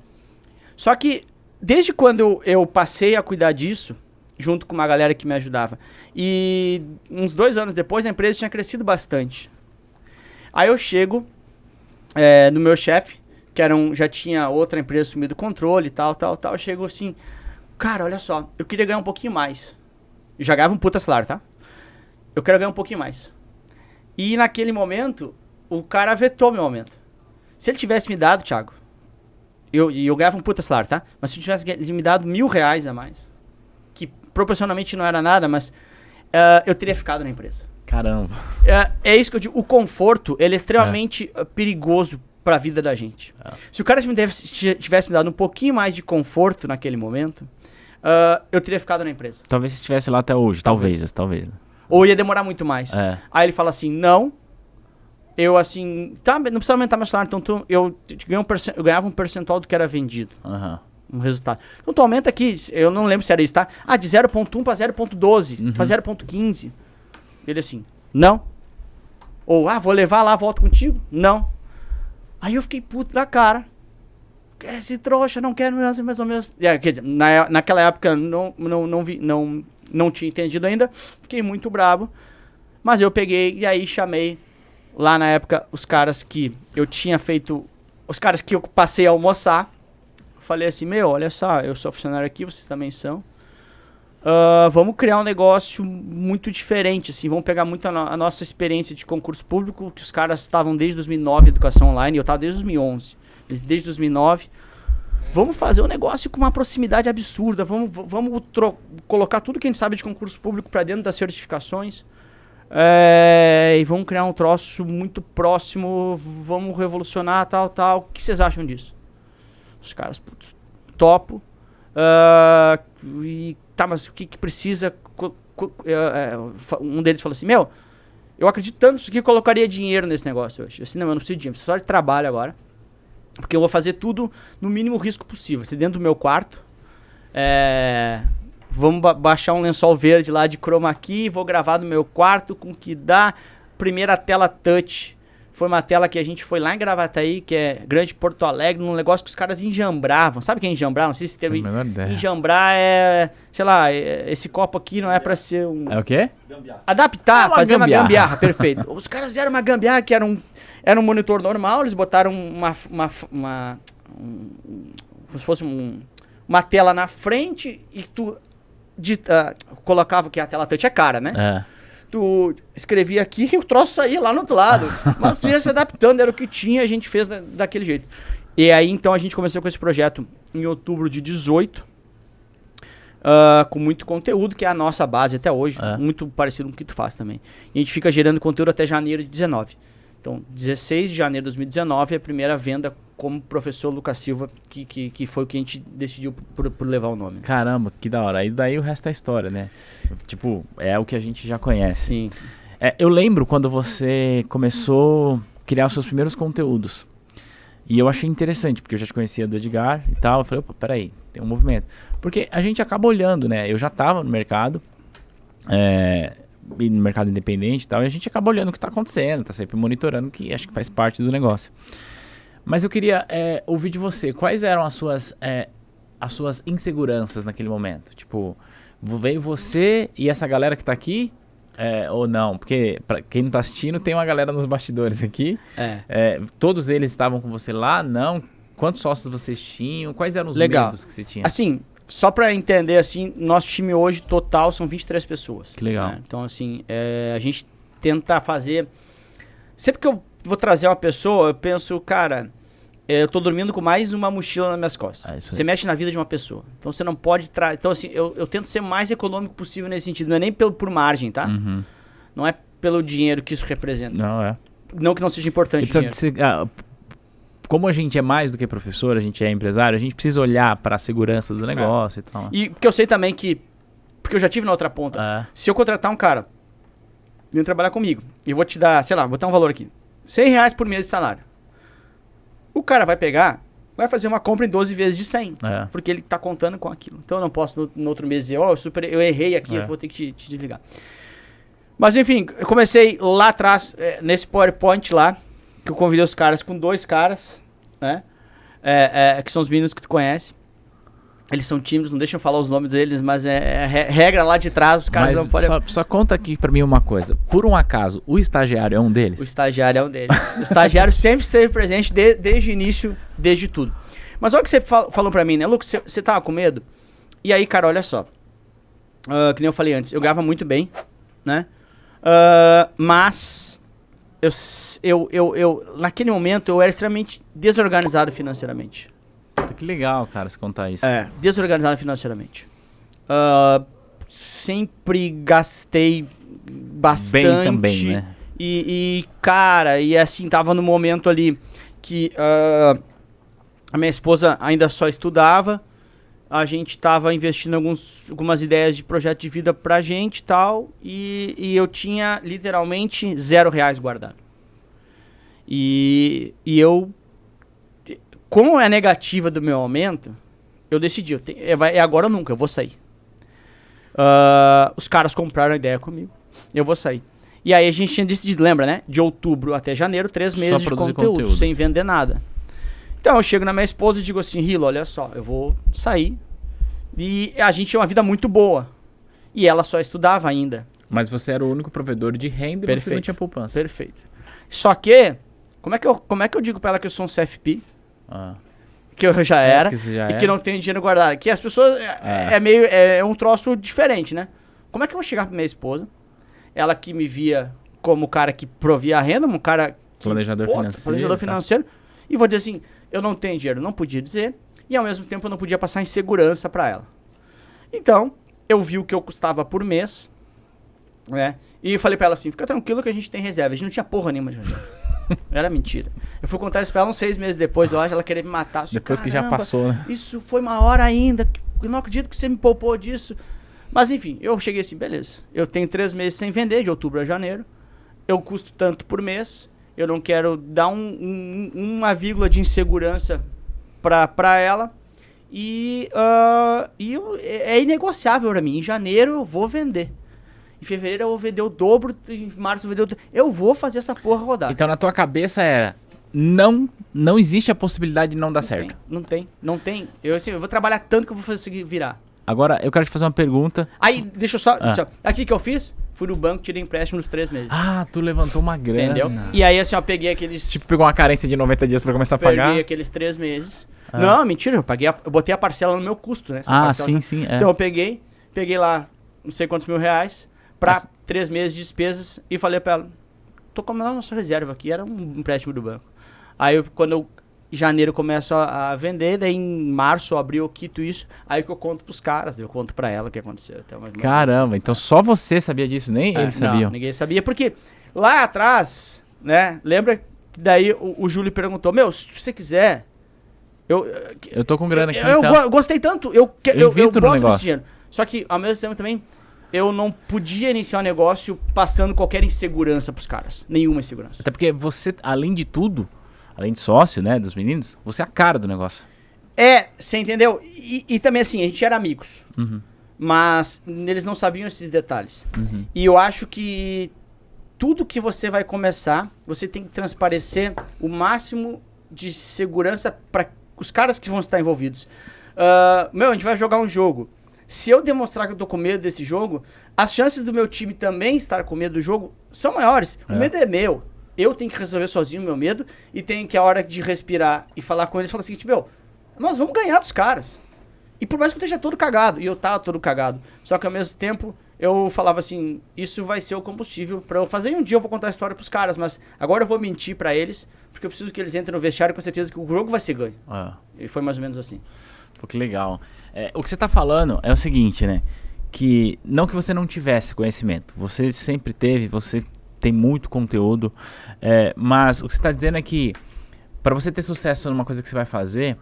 Só que desde quando eu passei a cuidar disso, junto com uma galera que me ajudava, e uns 2 anos depois a empresa tinha crescido bastante. Aí eu chego no meu chefe, que já tinha outra empresa assumido o controle e tal. Eu chego assim, cara, olha só, eu queria ganhar um pouquinho mais. Eu já ganhava um puta salário, tá? Eu quero ganhar um pouquinho mais. E naquele momento, o cara vetou meu aumento. Se ele tivesse me dado, Thiago, eu ganhava um puta salário, tá? Mas se ele tivesse me dado R$1.000 a mais, que proporcionalmente não era nada, mas eu teria ficado na empresa. Caramba. É isso que eu digo. O conforto, ele é extremamente perigoso para a vida da gente. Se o cara tivesse me dado um pouquinho mais de conforto naquele momento, eu teria ficado na empresa. Talvez se estivesse lá até hoje. Talvez. Ou ia demorar muito mais. Aí ele fala assim, não. Eu assim, tá, não precisa aumentar meu salário. Então eu ganhava um percentual do que era vendido. Um resultado. Então tu aumenta aqui, eu não lembro se era isso, tá? De 0.1 para 0.12, para 0.15. Ele assim, não. Ou, vou levar lá, volto contigo? Não. Aí eu fiquei puto da cara. Esse trouxa, não quero mais ou menos. Quer dizer, naquela época não tinha entendido ainda. Fiquei muito bravo. Mas eu peguei e aí chamei lá na época os caras que eu tinha feito. Os caras que eu passei a almoçar. Falei assim, olha só, eu sou funcionário aqui, vocês também são. Vamos criar um negócio muito diferente, assim, vamos pegar muito a nossa experiência de concurso público, que os caras estavam desde 2009 educação online, eu estava desde 2011, desde 2009. Vamos fazer um negócio com uma proximidade absurda, vamos colocar tudo que a gente sabe de concurso público para dentro das certificações, e vamos criar um troço muito próximo, vamos revolucionar, tal. O que vocês acham disso? Os caras, putz, topo. Tá, mas o que precisa? Um deles falou assim, eu acredito tanto nisso aqui que eu colocaria dinheiro nesse negócio hoje. Eu disse, não preciso de dinheiro, preciso só de trabalho agora. Porque eu vou fazer tudo no mínimo risco possível. Se dentro do meu quarto, vamos baixar um lençol verde lá de chroma key, vou gravar no meu quarto com que dá primeira tela touch Foi uma tela que a gente foi lá em Gravataí, que é Grande Porto Alegre, num negócio que os caras enjambravam. Sabe o que é enjambrar? Não sei se tem... Enjambrar é... Sei lá, esse copo aqui não é pra ser um... É o quê? Adaptar, fazer uma gambiarra, perfeito. Os caras fizeram uma gambiarra que era um monitor normal, eles botaram como se fosse uma tela na frente e tu colocava, que a tela touch é cara, né? Tu escrevia aqui e o troço saía lá no outro lado. Mas tu ia se adaptando, era o que tinha, a gente fez daquele jeito. E aí, então, a gente começou com esse projeto em outubro de 18, com muito conteúdo, que é a nossa base até hoje, muito parecido com o que tu faz também. E a gente fica gerando conteúdo até janeiro de 19. Então, 16 de janeiro de 2019 é a primeira venda como professor Lucas Silva, que foi o que a gente decidiu por levar o nome. Caramba, que da hora. Aí daí o resto é história, né? Tipo, é o que a gente já conhece. Sim. Eu lembro quando você começou a criar os seus primeiros conteúdos. E eu achei interessante, porque eu já te conhecia do Edgar e tal. Eu falei, opa, peraí, tem um movimento. Porque a gente acaba olhando, né? Eu já tava no mercado, no mercado independente e tal, e a gente acaba olhando o que tá acontecendo, tá sempre monitorando, que acho que faz parte do negócio. Mas eu queria ouvir de você, quais eram as suas inseguranças naquele momento? Tipo, veio você e essa galera que tá aqui, ou não? Porque pra quem não tá assistindo, tem uma galera nos bastidores aqui. Todos eles estavam com você lá? Não? Quantos sócios vocês tinham? Quais eram os medos que você tinha? Assim, só pra entender, assim, nosso time hoje total são 23 pessoas. Que legal. Né? Então, assim, a gente tenta fazer... Sempre que eu vou trazer uma pessoa, eu penso, cara, eu tô dormindo com mais uma mochila nas minhas costas. Você mexe na vida de uma pessoa. Então você não pode trazer... Então, assim, eu tento ser mais econômico possível nesse sentido. Não é nem por margem, tá? Uhum. Não é pelo dinheiro que isso representa. Não, Não que não seja importante o dinheiro. Como a gente é mais do que professor, a gente é empresário, a gente precisa olhar para a segurança do negócio e tal. E porque eu sei também que... Porque eu já tive na outra ponta. Se eu contratar um cara, vem trabalhar comigo, e eu vou te dar, sei lá, vou botar um valor aqui. R$100 por mês de salário. O cara vai pegar, vai fazer uma compra em 12 vezes de 100. Porque ele tá contando com aquilo. Então eu não posso no outro mês dizer, eu errei aqui, eu vou ter que te desligar. Mas enfim, eu comecei lá atrás, nesse PowerPoint lá, que eu convidei os caras com 2 caras, né? Que são os meninos que tu conhece. Eles são tímidos, não deixam eu falar os nomes deles, mas regra lá de trás, os caras não podem... Só conta aqui pra mim uma coisa. Por um acaso, o estagiário é um deles? O estagiário é um deles. O estagiário sempre esteve presente desde o início, desde tudo. Mas olha o que você falou pra mim, né? Lucas, você tava com medo? E aí, cara, olha só. Que nem eu falei antes, eu ganhava muito bem, né? Mas... Eu naquele momento, eu era extremamente desorganizado financeiramente. Que legal, cara, você contar isso. Desorganizado financeiramente. Sempre gastei bastante. Bem também, né? Cara, e assim, tava no momento ali que a minha esposa ainda só estudava. A gente tava investindo algumas ideias de projeto de vida pra gente e tal. E eu tinha literalmente R$0 guardado. E eu, como é negativa do meu aumento, eu decidi, é agora ou nunca, eu vou sair. Os caras compraram a ideia comigo, eu vou sair. E aí a gente tinha decidido, lembra, né? De outubro até janeiro, 3 meses de conteúdo, sem vender nada. Então eu chego na minha esposa e digo assim, Hilo, olha só, eu vou sair. E a gente tinha uma vida muito boa. E ela só estudava ainda. Mas você era o único provedor de renda e você não tinha poupança. Perfeito. Só que, como é que eu digo pra ela que eu sou um CFP? Que eu já era. Que não tenho dinheiro guardado. Que as pessoas... É um troço diferente, né? Como é que eu vou chegar pra minha esposa? Ela que me via como o cara que provia a renda, um cara... Planejador financeiro. E vou dizer assim, eu não tenho dinheiro. Não podia dizer. E ao mesmo tempo eu não podia passar insegurança pra ela. Então, eu vi o que eu custava por mês, né? E eu falei pra ela assim, fica tranquilo que a gente tem reserva. A gente não tinha porra nenhuma de reserva. Era mentira. Eu fui contar isso pra ela uns 6 meses depois, eu acho, ela queria me matar. Assim, depois que já passou, né? Isso foi uma hora ainda. Eu não acredito que você me poupou disso. Mas enfim, eu cheguei assim, beleza. Eu tenho 3 meses sem vender, de outubro a janeiro. Eu custo tanto por mês. Eu não quero dar uma vírgula de insegurança pra ela. E é inegociável pra mim. Em janeiro eu vou vender. Em fevereiro eu vou vender o dobro, em março eu vou vender o dobro. Eu vou fazer essa porra rodar. Então na tua cabeça era, não existe a possibilidade de não dar certo. Não tem. Eu vou trabalhar tanto que eu vou conseguir virar. Agora, eu quero te fazer uma pergunta. Aí, deixa eu só... Aqui que eu fiz, fui no banco, tirei empréstimo nos 3 meses. Ah, tu levantou uma grana. Entendeu? E aí, assim, eu peguei aqueles... Tipo, pegou uma carência de 90 dias pra começar a pagar? Peguei aqueles 3 meses. Não, mentira, eu botei a parcela no meu custo, né? Sim. Então eu peguei lá não sei quantos mil reais pra 3 meses de despesas e falei pra ela, tô comendo a nossa reserva aqui, era um empréstimo do banco. Aí, quando em janeiro eu começo a vender, daí em março, abril, eu quito isso, aí que eu conto pros caras, eu conto pra ela o que aconteceu. Caramba, então só você sabia disso, nem eles sabiam? Não, ninguém sabia, porque lá atrás, né, lembra que daí o Júlio perguntou, se você quiser... Eu tô com grana aqui, eu gostei tanto, eu invisto no negócio. Esse dinheiro. Só que, ao mesmo tempo também, eu não podia iniciar um negócio passando qualquer insegurança pros caras. Nenhuma insegurança. Até porque você, além de tudo, além de sócio, né, dos meninos, você é a cara do negócio. Você entendeu? E também assim, a gente era amigos. Mas eles não sabiam esses detalhes. E eu acho que tudo que você vai começar, você tem que transparecer o máximo de segurança para os caras que vão estar envolvidos. A gente vai jogar um jogo. Se eu demonstrar que eu tô com medo desse jogo, as chances do meu time também estar com medo do jogo são maiores. O medo é meu. Eu tenho que resolver sozinho o meu medo e tenho que, a hora de respirar e falar com eles, falar o seguinte, nós vamos ganhar dos caras. E por mais que eu esteja todo cagado, e eu tava todo cagado, só que ao mesmo tempo eu falava assim, isso vai ser o combustível pra eu fazer. E um dia eu vou contar a história pros caras, mas agora eu vou mentir pra eles, porque eu preciso que eles entrem no vestiário com certeza que o jogo vai ser ganho. E foi mais ou menos assim. Pô, que legal. O que você tá falando é o seguinte, né? Que não que você não tivesse conhecimento, você sempre teve, você tem muito conteúdo, mas o que você tá dizendo é que para você ter sucesso numa coisa que você vai fazer,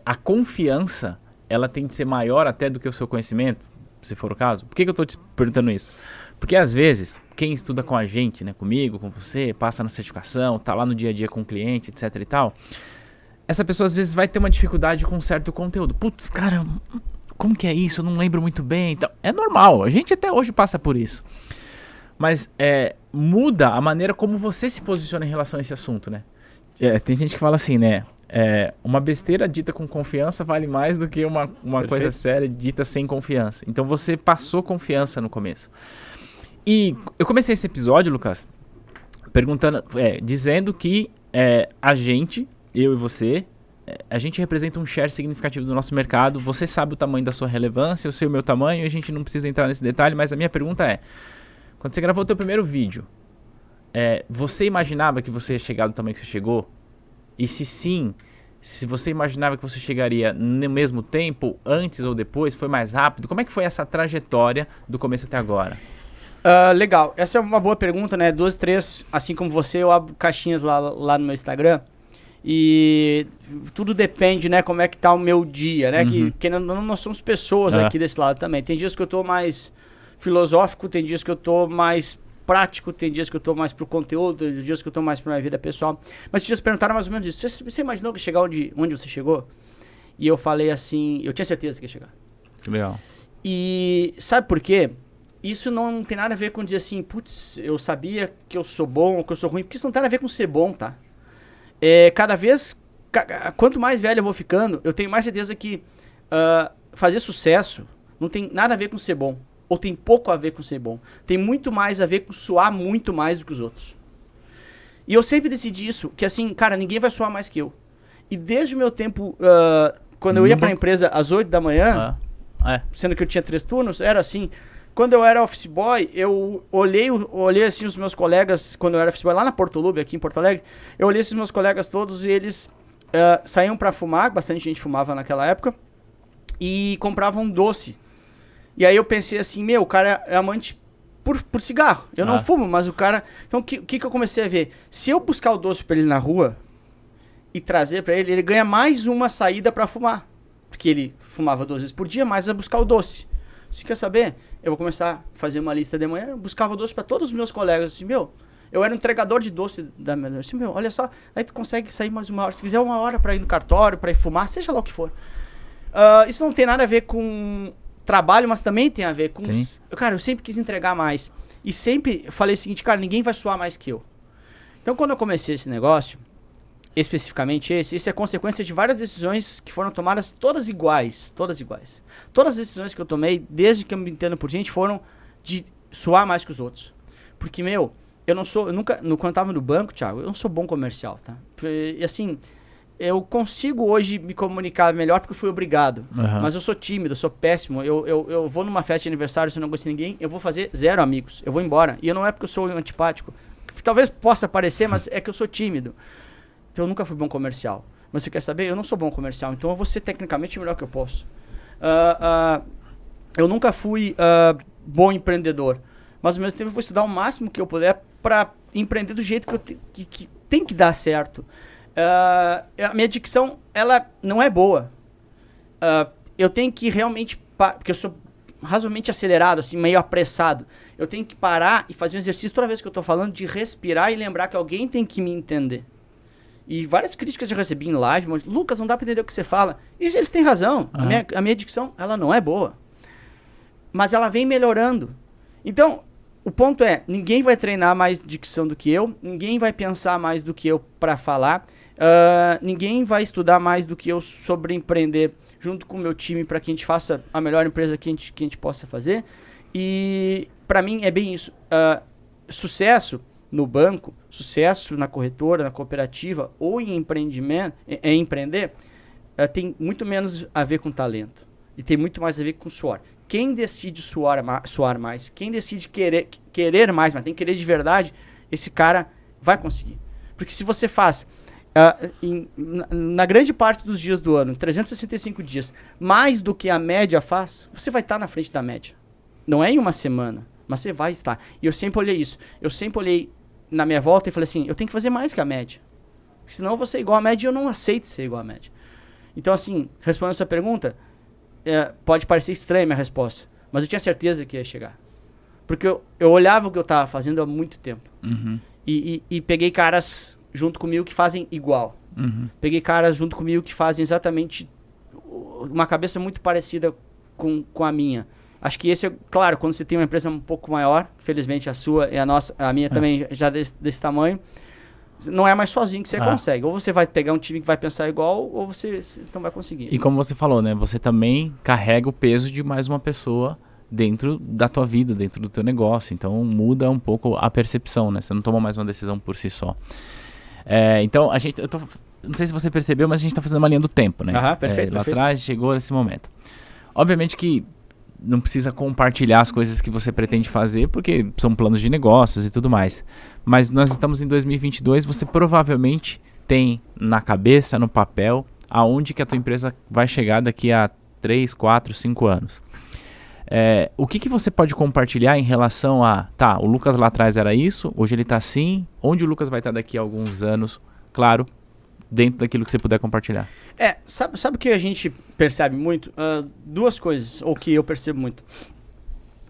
a confiança, ela tem de ser maior até do que o seu conhecimento, se for o caso. Por que eu tô te perguntando isso? Porque às vezes, quem estuda com a gente, né, comigo, com você, passa na certificação, tá lá no dia a dia com o cliente, etc e tal, essa pessoa às vezes vai ter uma dificuldade com certo conteúdo. Putz, cara, como que é isso? Eu não lembro muito bem. Então, é normal, a gente até hoje passa por isso. Mas muda a maneira como você se posiciona em relação a esse assunto, né? Tem gente que fala assim, né? Uma besteira dita com confiança vale mais do que uma coisa séria dita sem confiança. Então você passou confiança no começo. E eu comecei esse episódio, Lucas, perguntando, dizendo que a gente, eu e você, a gente representa um share significativo do nosso mercado. Você sabe o tamanho da sua relevância, eu sei o meu tamanho, a gente não precisa entrar nesse detalhe, mas a minha pergunta é, quando você gravou o teu primeiro vídeo, você imaginava que você ia chegar do tamanho que você chegou? E se sim, se você imaginava que você chegaria no mesmo tempo, antes ou depois, foi mais rápido? Como é que foi essa trajetória do começo até agora? Legal, essa é uma boa pergunta, né? 2, 3, assim como você, eu abro caixinhas lá no meu Instagram. E tudo depende, né, como é que tá o meu dia, né? Que nós somos pessoas aqui desse lado também. Tem dias que eu tô mais filosófico, tem dias que eu tô mais prático, tem dias que eu tô mais pro conteúdo, tem dias que eu tô mais pra minha vida pessoal. Mas dias perguntaram mais ou menos isso. Você imaginou que ia chegar onde você chegou? E eu falei assim, eu tinha certeza que ia chegar. Que legal. E sabe por quê? Isso não tem nada a ver com dizer assim, putz, eu sabia que eu sou bom ou que eu sou ruim, porque isso não tem nada a ver com ser bom, tá? Cada vez, quanto mais velho eu vou ficando, eu tenho mais certeza que fazer sucesso não tem nada a ver com ser bom. Ou tem pouco a ver com ser bom. Tem muito mais a ver com suar muito mais do que os outros. E eu sempre decidi isso, que assim, cara, ninguém vai suar mais que eu. E desde o meu tempo, quando eu ia pra empresa às 8 da manhã, sendo que eu tinha 3 turnos, era assim. Quando eu era office boy, eu olhei assim os meus colegas, quando eu era office boy lá na Portolube, aqui em Porto Alegre, eu olhei esses meus colegas todos e eles saíam pra fumar, bastante gente fumava naquela época, e compravam doce. E aí eu pensei assim, o cara é amante por cigarro. Eu não fumo, mas o cara... Então o que eu comecei a ver? Se eu buscar o doce pra ele na rua e trazer pra ele, ele ganha mais uma saída pra fumar. Porque ele fumava 2 vezes por dia, mas a buscar o doce. Você quer saber? Eu vou começar a fazer uma lista de manhã, buscava doce pra todos os meus colegas. Assim, eu era um entregador de doce da minha... Assim, olha só, aí tu consegue sair mais 1 hora. Se quiser 1 hora pra ir no cartório, pra ir fumar, seja lá o que for. Isso não tem nada a ver com trabalho, mas também tem a ver com... Sim. Cara, eu sempre quis entregar mais. E sempre falei o seguinte, cara, ninguém vai suar mais que eu. Então, quando eu comecei esse negócio, especificamente esse é consequência de várias decisões que foram tomadas todas iguais. Todas iguais. Todas as decisões que eu tomei, desde que eu me entendo por gente, foram de suar mais que os outros. Porque, meu, eu nunca, quando eu tava no banco, Thiago, eu não sou bom comercial, tá? E assim, eu consigo hoje me comunicar melhor porque eu fui obrigado. Mas eu sou tímido, eu sou péssimo. Eu vou numa festa de aniversário, se eu não gosto de ninguém, eu vou fazer 0 amigos. Eu vou embora. E não é porque eu sou antipático. Talvez possa parecer, mas é que eu sou tímido. Então eu nunca fui bom comercial. Mas você quer saber? Eu não sou bom comercial. Então eu vou ser tecnicamente o melhor que eu posso. Eu nunca fui bom empreendedor. Mas ao mesmo tempo eu vou estudar o máximo que eu puder para empreender do jeito que tem que dar certo. A minha dicção, ela não é boa. Eu tenho que realmente... Porque eu sou razoavelmente acelerado, assim, meio apressado. Eu tenho que parar e fazer um exercício toda vez que eu estou falando de respirar e lembrar que alguém tem que me entender. E várias críticas eu recebi em live. Mas, Lucas, não dá para entender o que você fala. E eles têm razão. A minha dicção, ela não é boa. Mas ela vem melhorando. Então, o ponto é, ninguém vai treinar mais dicção do que eu. Ninguém vai pensar mais do que eu para falar. Ninguém vai estudar mais do que eu sobre empreender junto com o meu time para que a gente faça a melhor empresa que a gente possa fazer. E para mim é bem isso. Sucesso no banco, sucesso na corretora, na cooperativa ou em empreendimento, em empreender, tem muito menos a ver com talento e tem muito mais a ver com suor. Quem decide suar mais, quem decide querer mais, mas tem que querer de verdade, esse cara vai conseguir. Porque se você faz na grande parte dos dias do ano, em 365 dias, mais do que a média faz, você vai estar na frente da média. Não é em uma semana, mas você vai estar. E eu sempre olhei isso. Eu sempre olhei na minha volta e falei assim, eu tenho que fazer mais que a média. Senão eu vou ser igual à média e eu não aceito ser igual à média. Então assim, respondendo a sua pergunta, pode parecer estranha a minha resposta, mas eu tinha certeza que ia chegar. Porque eu olhava o que eu estava fazendo há muito tempo. E peguei caras junto comigo que fazem igual. Peguei caras junto comigo que fazem exatamente uma cabeça muito parecida com a minha. Acho que esse é, claro, quando você tem uma empresa um pouco maior, felizmente a sua e a minha também já desse tamanho, não é mais sozinho que você consegue. Ou você vai pegar um time que vai pensar igual, ou você não vai conseguir. E como você falou, né? Você também carrega o peso de mais uma pessoa dentro da tua vida, dentro do teu negócio. Então muda um pouco a percepção, né? Você não toma mais uma decisão por si só. Então, não sei se você percebeu, mas a gente tá fazendo uma linha do tempo, né? Perfeito. Lá atrás chegou esse momento. Obviamente que não precisa compartilhar as coisas que você pretende fazer, porque são planos de negócios e tudo mais. Mas nós estamos em 2022, você provavelmente tem na cabeça, no papel, aonde que a tua empresa vai chegar daqui a 3, 4, 5 anos. O que você pode compartilhar em relação a... Tá, o Lucas lá atrás era isso, hoje ele está assim, onde o Lucas vai estar daqui a alguns anos, claro, dentro daquilo que você puder compartilhar. Sabe o que a gente percebe muito? Duas coisas, ou que eu percebo muito.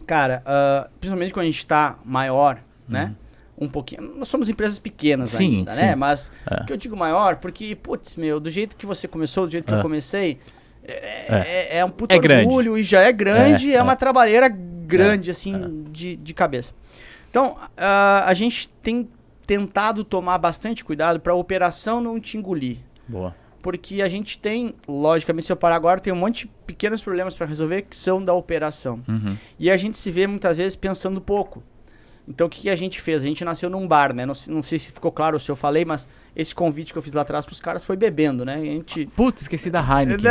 Cara, principalmente quando a gente está maior, né? Um pouquinho. Nós somos empresas pequenas ainda, né? Mas que eu digo maior, porque, putz, do jeito que você começou, do jeito que eu comecei, é um puto orgulho grande. E já é grande, uma trabalheira grande, assim, de cabeça. Então, a gente tem tentado tomar bastante cuidado para a operação não te engolir. Boa. Porque a gente tem, logicamente, se eu parar agora, tem um monte de pequenos problemas para resolver que são da operação. E a gente se vê muitas vezes pensando pouco. Então o que a gente fez? A gente nasceu num bar, né? Não sei se ficou claro ou se eu falei, mas esse convite que eu fiz lá atrás pros caras foi bebendo, né? Putz, esqueci da Heineken.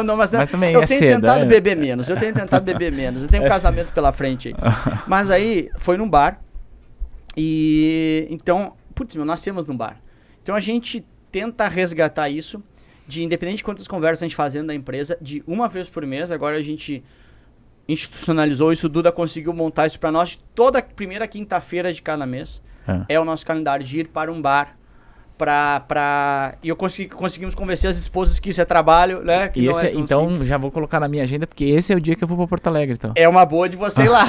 Não, mas também eu tenho tentado beber menos. Eu tenho um casamento pela frente aí. Mas aí foi num bar. E então, putz, nascemos num bar. Então a gente tenta resgatar isso, independente de quantas conversas a gente faz dentro da empresa, de uma vez por mês. Agora a gente institucionalizou isso, o Duda conseguiu montar isso para nós. Toda primeira quinta-feira de cada mês é o nosso calendário de ir para um bar. E conseguimos convencer as esposas que isso é trabalho, né? Que então simples. Já vou colocar na minha agenda, porque esse é o dia que eu vou para Porto Alegre. Então. É uma boa de você ir lá.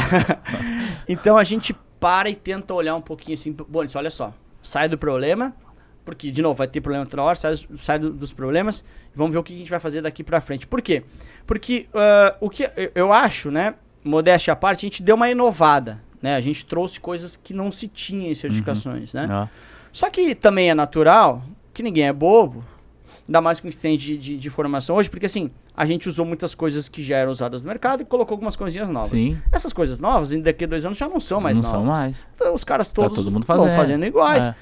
Então a gente para e tenta olhar um pouquinho assim, bom, olha só, sai do problema porque, de novo, vai ter problema toda hora, sai dos problemas, vamos ver o que a gente vai fazer daqui pra frente. Por quê? Porque o que eu acho, né, modéstia à parte, a gente deu uma inovada, né, a gente trouxe coisas que não se tinha em certificações, né. Só que também é natural que ninguém é bobo, ainda mais com o que tem de formação hoje, porque assim, a gente usou muitas coisas que já eram usadas no mercado e colocou algumas coisinhas novas. Sim. Essas coisas novas, daqui a 2 anos, já não são mais novas. Não são mais. Então, os caras todos todo mundo vão fazendo iguais. É.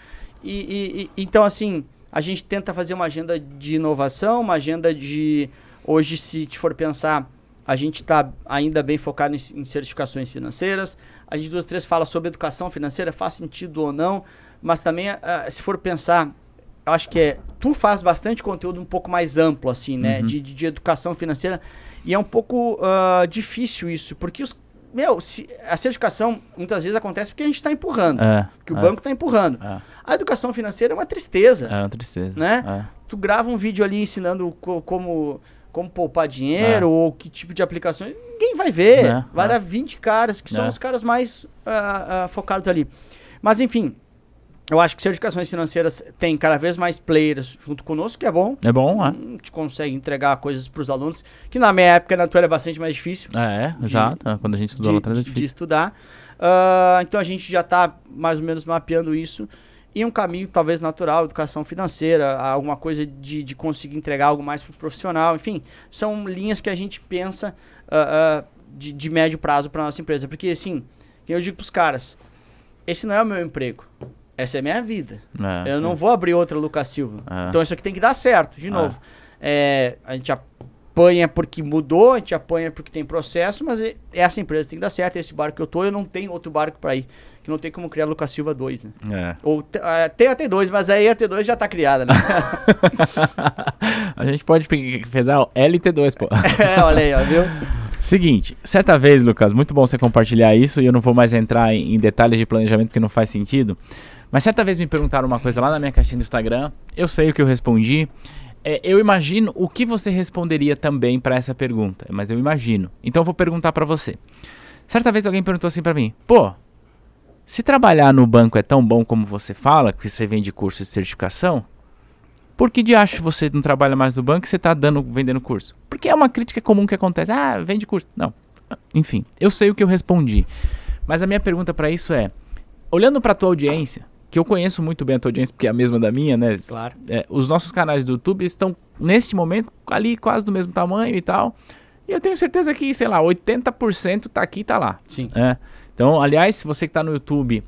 Então, assim, a gente tenta fazer uma agenda de inovação, uma agenda de... Hoje, se te for pensar, a gente está ainda bem focado em certificações financeiras. A gente, 2, 3, fala sobre educação financeira, faz sentido ou não. Mas também, se for pensar... Eu acho que tu faz bastante conteúdo um pouco mais amplo, assim, né? De educação financeira. E é um pouco difícil isso, porque a certificação muitas vezes acontece porque a gente está empurrando. Porque o banco está empurrando. A educação financeira é uma tristeza. É uma tristeza. Né? Tu grava um vídeo ali ensinando como poupar dinheiro ou que tipo de aplicações. Ninguém vai ver. Vai dar 20 caras que são os caras mais focados ali. Mas, enfim... Eu acho que certificações financeiras tem cada vez mais players junto conosco, que é bom. É bom, A gente consegue entregar coisas para os alunos, que na minha época na tua era bastante mais difícil. Exato. Quando a gente estudou lá atrás é difícil. De estudar. Então a gente já está mais ou menos mapeando isso. E um caminho talvez natural, educação financeira, alguma coisa de conseguir entregar algo mais para o profissional. Enfim, são linhas que a gente pensa de médio prazo para nossa empresa. Porque assim, eu digo para os caras, esse não é o meu emprego. Essa é a minha vida. Eu não vou abrir outra Lucas Silva. Então isso aqui tem que dar certo, de novo. A gente apanha porque mudou, a gente apanha porque tem processo, mas essa empresa tem que dar certo. Esse barco que eu tô, eu não tenho outro barco para ir. Que não tem como criar Lucas Silva 2, né? Ou tem a T2, mas aí a T2 já tá criada, né? A gente pode fazer o LT2, pô. Olha aí, ó, viu? Seguinte, certa vez, Lucas, muito bom você compartilhar isso, e eu não vou mais entrar em detalhes de planejamento porque não faz sentido, mas certa vez me perguntaram uma coisa lá na minha caixinha do Instagram, eu sei o que eu respondi, eu imagino o que você responderia também para essa pergunta, mas eu imagino, então eu vou perguntar para você. Certa vez alguém perguntou assim para mim, pô, se trabalhar no banco é tão bom como você fala, que você vende curso de certificação, por que de acho você não trabalha mais no banco e você está vendendo curso? Porque é uma crítica comum que acontece. Vende curso. Não. Enfim, eu sei o que eu respondi. Mas a minha pergunta para isso é, olhando para a tua audiência, que eu conheço muito bem a tua audiência, porque é a mesma da minha, né? Claro. Os nossos canais do YouTube estão, neste momento, ali quase do mesmo tamanho e tal. E eu tenho certeza que, sei lá, 80% tá aqui e tá lá. Sim. Então, aliás, se você que tá no YouTube,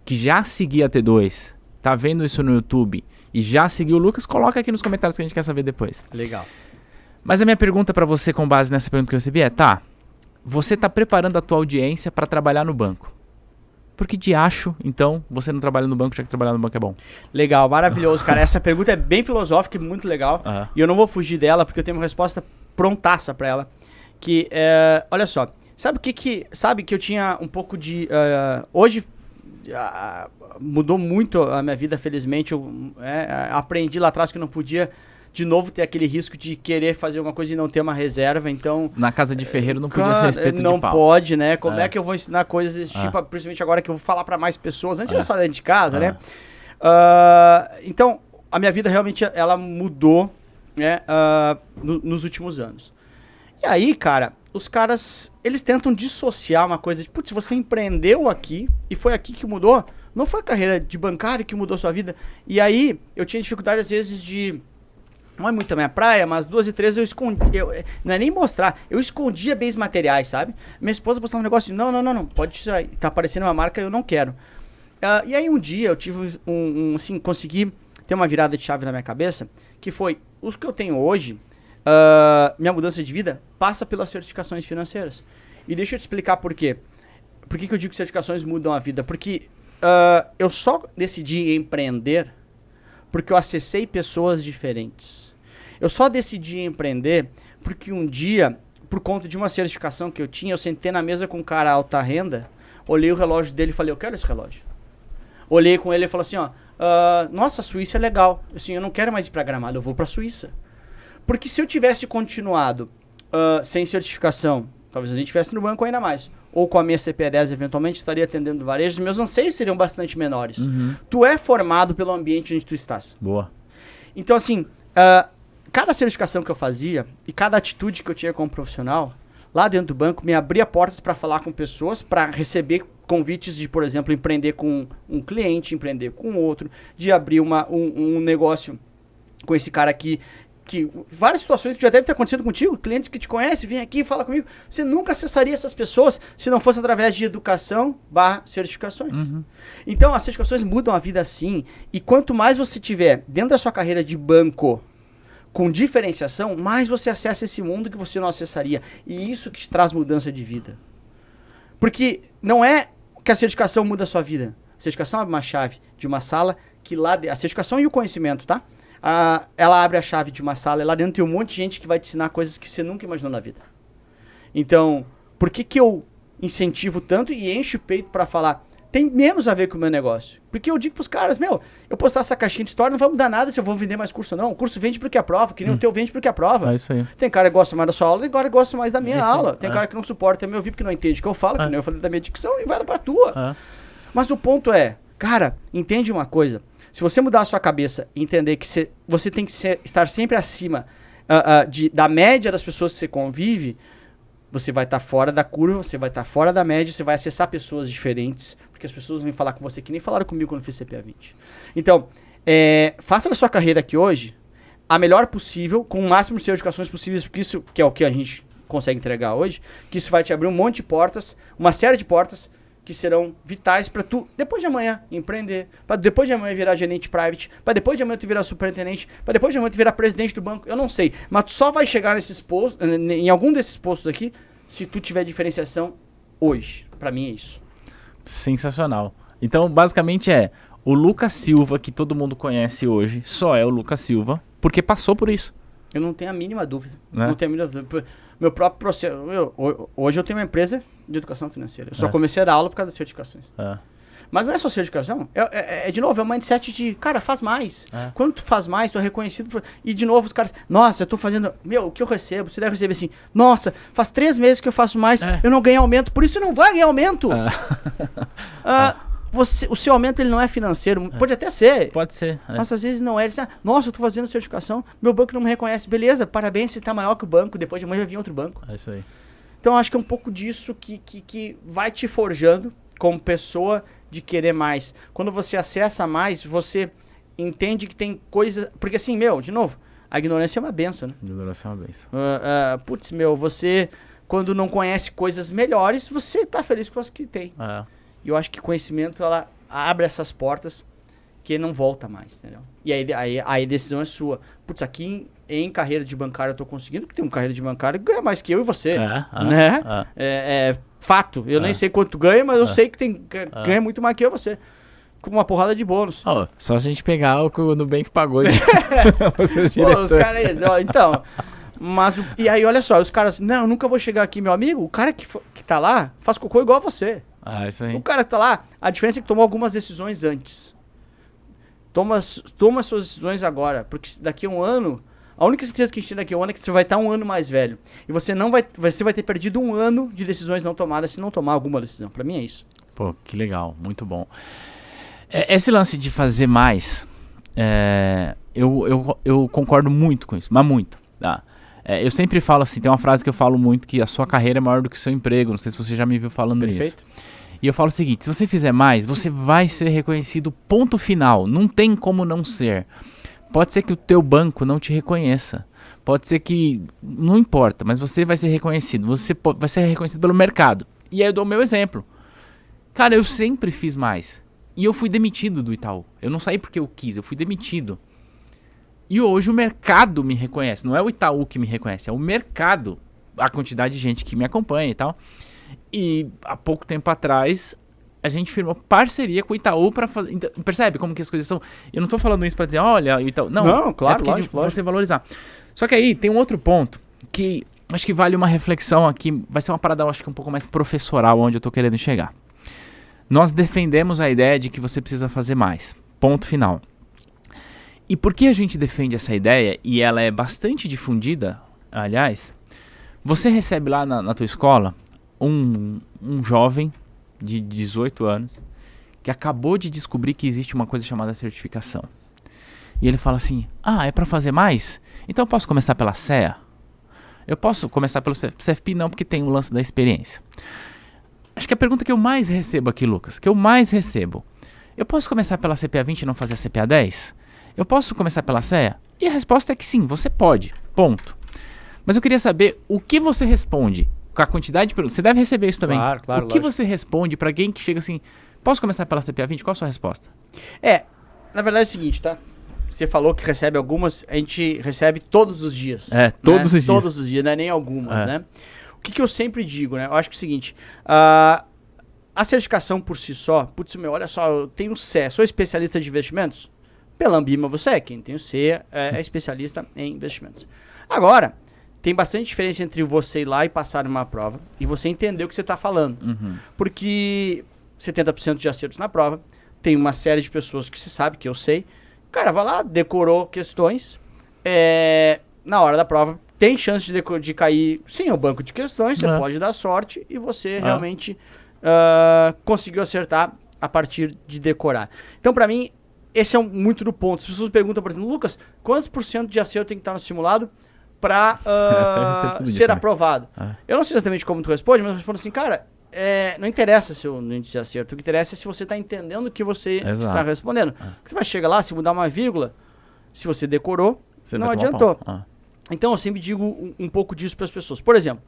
que já seguia a T2, tá vendo isso no YouTube e já seguiu o Lucas, coloca aqui nos comentários que a gente quer saber depois. Legal. Mas a minha pergunta pra você, com base nessa pergunta que eu recebi, você tá preparando a tua audiência pra trabalhar no banco? Por que de acho, então, você não trabalha no banco, já que trabalhar no banco é bom? Legal, maravilhoso, cara. Essa pergunta é bem filosófica e muito legal. E eu não vou fugir dela, porque eu tenho uma resposta prontaça pra ela. Que, olha só, sabe que eu tinha um pouco de... hoje, mudou muito a minha vida, felizmente. Eu aprendi lá atrás que eu não podia... de novo ter aquele risco de querer fazer uma coisa e não ter uma reserva, então... Na casa de ferreiro não podia ser espeto de pau. Não pode, né? Como é que eu vou ensinar coisas desse tipo, principalmente agora que eu vou falar para mais pessoas, antes era só dentro de casa, né? Então, a minha vida realmente, ela mudou, né, nos últimos anos. E aí, cara, os caras, eles tentam dissociar uma coisa de, putz, você empreendeu aqui e foi aqui que mudou, não foi a carreira de bancário que mudou a sua vida. E aí, eu tinha dificuldade, às vezes, de... Não é muito a minha praia, mas 2 e 3 eu escondi. Não é nem mostrar. Eu escondia bens materiais, sabe? Minha esposa postava um negócio de, não, pode tirar. Tá aparecendo uma marca, eu não quero. E aí um dia eu tive assim, consegui ter uma virada de chave na minha cabeça, que foi, os que eu tenho hoje, minha mudança de vida passa pelas certificações financeiras. E deixa eu te explicar por quê. Por que eu digo que certificações mudam a vida? Porque eu só decidi empreender porque eu acessei pessoas diferentes. Eu só decidi empreender porque um dia, por conta de uma certificação que eu tinha, eu sentei na mesa com um cara alta renda, olhei o relógio dele e falei, eu quero esse relógio. Olhei com ele e falei assim, nossa, a Suíça é legal. Assim, eu não quero mais ir pra Gramado, eu vou pra Suíça. Porque se eu tivesse continuado sem certificação Talvez a gente estivesse no banco ainda mais. Ou com a minha CPE10, eventualmente, estaria atendendo varejos. Meus anseios seriam bastante menores. Tu é formado pelo ambiente onde tu estás. Boa. Então, assim, cada certificação que eu fazia e cada atitude que eu tinha como profissional, lá dentro do banco, me abria portas para falar com pessoas, para receber convites de, por exemplo, empreender com um cliente, empreender com outro, de abrir um negócio com esse cara aqui, que várias situações que já devem ter acontecido contigo, clientes que te conhecem, vem aqui, fala comigo. Você nunca acessaria essas pessoas se não fosse através de educação/certificações. Então, as certificações mudam a vida sim. E quanto mais você tiver dentro da sua carreira de banco com diferenciação, mais você acessa esse mundo que você não acessaria. E isso que te traz mudança de vida. Porque não é que a certificação muda a sua vida. A certificação abre uma chave de uma sala que lá... A certificação e o conhecimento, tá? Ela abre a chave de uma sala e lá dentro tem um monte de gente que vai te ensinar coisas que você nunca imaginou na vida. Então, por que eu incentivo tanto e encho o peito pra falar? Tem menos a ver com o meu negócio. Porque eu digo pros caras, eu postar essa caixinha de história não vai mudar nada se eu vou vender mais curso ou não. O curso vende porque aprova, que nem o teu vende porque aprova. É isso aí. Tem cara que gosta mais da sua aula, tem cara que gosta mais da minha aula. Tem cara que não suporta me ouvir porque não entende o que eu falo, que nem eu falei da minha dicção, e vai pra tua. Mas o ponto é, cara, entende uma coisa. Se você mudar a sua cabeça e entender que você tem que estar sempre acima da média das pessoas que você convive, você vai estar fora da curva, você vai estar fora da média, você vai acessar pessoas diferentes, porque as pessoas vêm falar com você que nem falaram comigo quando eu fiz CPA 20. Então, faça da sua carreira aqui hoje a melhor possível, com o máximo de certificações possíveis, porque isso que é o que a gente consegue entregar hoje, que isso vai te abrir um monte de portas, uma série de portas, que serão vitais para tu, depois de amanhã, empreender, para depois de amanhã virar gerente private, para depois de amanhã tu virar superintendente, para depois de amanhã tu virar presidente do banco, eu não sei, mas tu só vai chegar nesses postos, em algum desses postos aqui, se tu tiver diferenciação hoje. Para mim é isso. Sensacional. Então, basicamente o Lucas Silva, que todo mundo conhece hoje, só é o Lucas Silva, porque passou por isso. Eu não tenho a mínima dúvida. Não tenho a mínima dúvida. Meu próprio processo... Hoje eu tenho uma emprsa de educação financeira. Eu só comecei a dar aula por causa das certificações. Mas não é só certificação. De novo, é um mindset de... Cara, faz mais. Quando tu faz mais, tu é reconhecido. E de novo, os caras... Nossa, eu tô fazendo... o que eu recebo? Você deve receber assim... Nossa, faz 3 meses que eu faço mais. Eu não ganhei aumento. Por isso não vai ganhar aumento. O seu aumento ele não é financeiro. Pode até ser. Pode ser. Mas às vezes não é. Ele diz, nossa, eu tô fazendo certificação, meu banco não me reconhece. Beleza, parabéns, você tá maior que o banco, depois de amanhã vai vir outro banco. É isso aí. Então eu acho que é um pouco disso que vai te forjando como pessoa de querer mais. Quando você acessa mais, você entende que tem coisa... Porque assim, de novo, a ignorância é uma benção, né? Ignorância é uma benção. Você, quando não conhece coisas melhores, você tá feliz com as que tem. E eu acho que conhecimento, ela abre essas portas que não volta mais, entendeu? E aí a decisão é sua. Putz, aqui em carreira de bancário eu tô conseguindo, porque tem uma carreira de bancário que ganha mais que eu e você. Né? É fato. Eu nem sei quanto ganha, mas eu sei que ganha muito mais que eu e você. Com uma porrada de bônus. Só a gente pegar o que o Nubank pagou. Os caras aí, então... E aí, olha só, os caras... Não, eu nunca vou chegar aqui, meu amigo. O cara que tá lá faz cocô igual a você. Isso aí. O cara que tá lá, a diferença é que tomou algumas decisões antes. Toma suas decisões agora, porque daqui a um ano, a única certeza que a gente tem daqui a um ano é que você vai estar um ano mais velho. E você vai ter perdido um ano de decisões não tomadas se não tomar alguma decisão. Pra mim é isso. Pô, que legal, muito bom. Esse lance de fazer mais, eu concordo muito com isso, mas muito, tá? Eu sempre falo assim, tem uma frase que eu falo muito, que a sua carreira é maior do que o seu emprego. Não sei se você já me viu falando isso. E eu falo o seguinte, se você fizer mais, você vai ser reconhecido, ponto final. Não tem como não ser. Pode ser que o teu banco não te reconheça. Pode ser que... Não importa, mas você vai ser reconhecido. Você vai ser reconhecido pelo mercado. E aí eu dou o meu exemplo. Cara, eu sempre fiz mais. E eu fui demitido do Itaú. Eu não saí porque eu quis, eu fui demitido. E hoje o mercado me reconhece. Não é o Itaú que me reconhece, é o mercado. A quantidade de gente que me acompanha e tal. E há pouco tempo atrás, a gente firmou parceria com o Itaú para fazer... Então, percebe como que as coisas são? Eu não tô falando isso para dizer, olha, o Itaú... Não, claro, lógico. Você valorizar. Só que aí tem um outro ponto que acho que vale uma reflexão aqui. Vai ser uma parada, acho que um pouco mais professoral, onde eu tô querendo chegar. Nós defendemos a ideia de que você precisa fazer mais. Ponto final. E por que a gente defende essa ideia, e ela é bastante difundida, aliás, Você recebe lá na tua escola um jovem de 18 anos que acabou de descobrir que existe uma coisa chamada certificação. E ele fala assim, é para fazer mais? Então eu posso começar pela CEA? Eu posso começar pelo CFP? Não, porque tem o lance da experiência. Acho que a pergunta que eu mais recebo aqui, Lucas, eu posso começar pela CPA 20 e não fazer a CPA 10? Eu posso começar pela CEA? E a resposta é que sim, você pode, ponto. Mas eu queria saber o que você responde com a quantidade de perguntas. Você deve receber isso também. Claro, o que você responde para alguém que chega assim, posso começar pela CPA 20? Qual a sua resposta? Na verdade é o seguinte, tá? Você falou que recebe algumas, a gente recebe todos os dias. Todos os dias. Todos os dias, não é nem algumas, né? O que eu sempre digo, né? Eu acho que é o seguinte, a certificação por si só, olha só, eu tenho CE, sou especialista de investimentos? Pela Ambima você é, quem tem o C é especialista em investimentos. Agora, tem bastante diferença entre você ir lá e passar numa prova e você entender o que você está falando. Porque 70% de acertos na prova, tem uma série de pessoas que você sabe, que eu sei, o cara vai lá, decorou questões, na hora da prova, tem chance de cair, sim, o banco de questões, você pode dar sorte e você realmente conseguiu acertar a partir de decorar. Então, para mim, esse é muito do ponto. As pessoas perguntam, por exemplo, Lucas, quantos por cento de acerto tem que estar no simulado para ser aprovado? Eu não sei exatamente como tu responde, mas eu respondo assim, cara, não interessa se o índice de acerto, o que interessa é se você está entendendo o que você está respondendo. Você vai chegar lá, se mudar uma vírgula, se você decorou, você não adiantou. Então eu sempre digo um pouco disso para as pessoas. Por exemplo,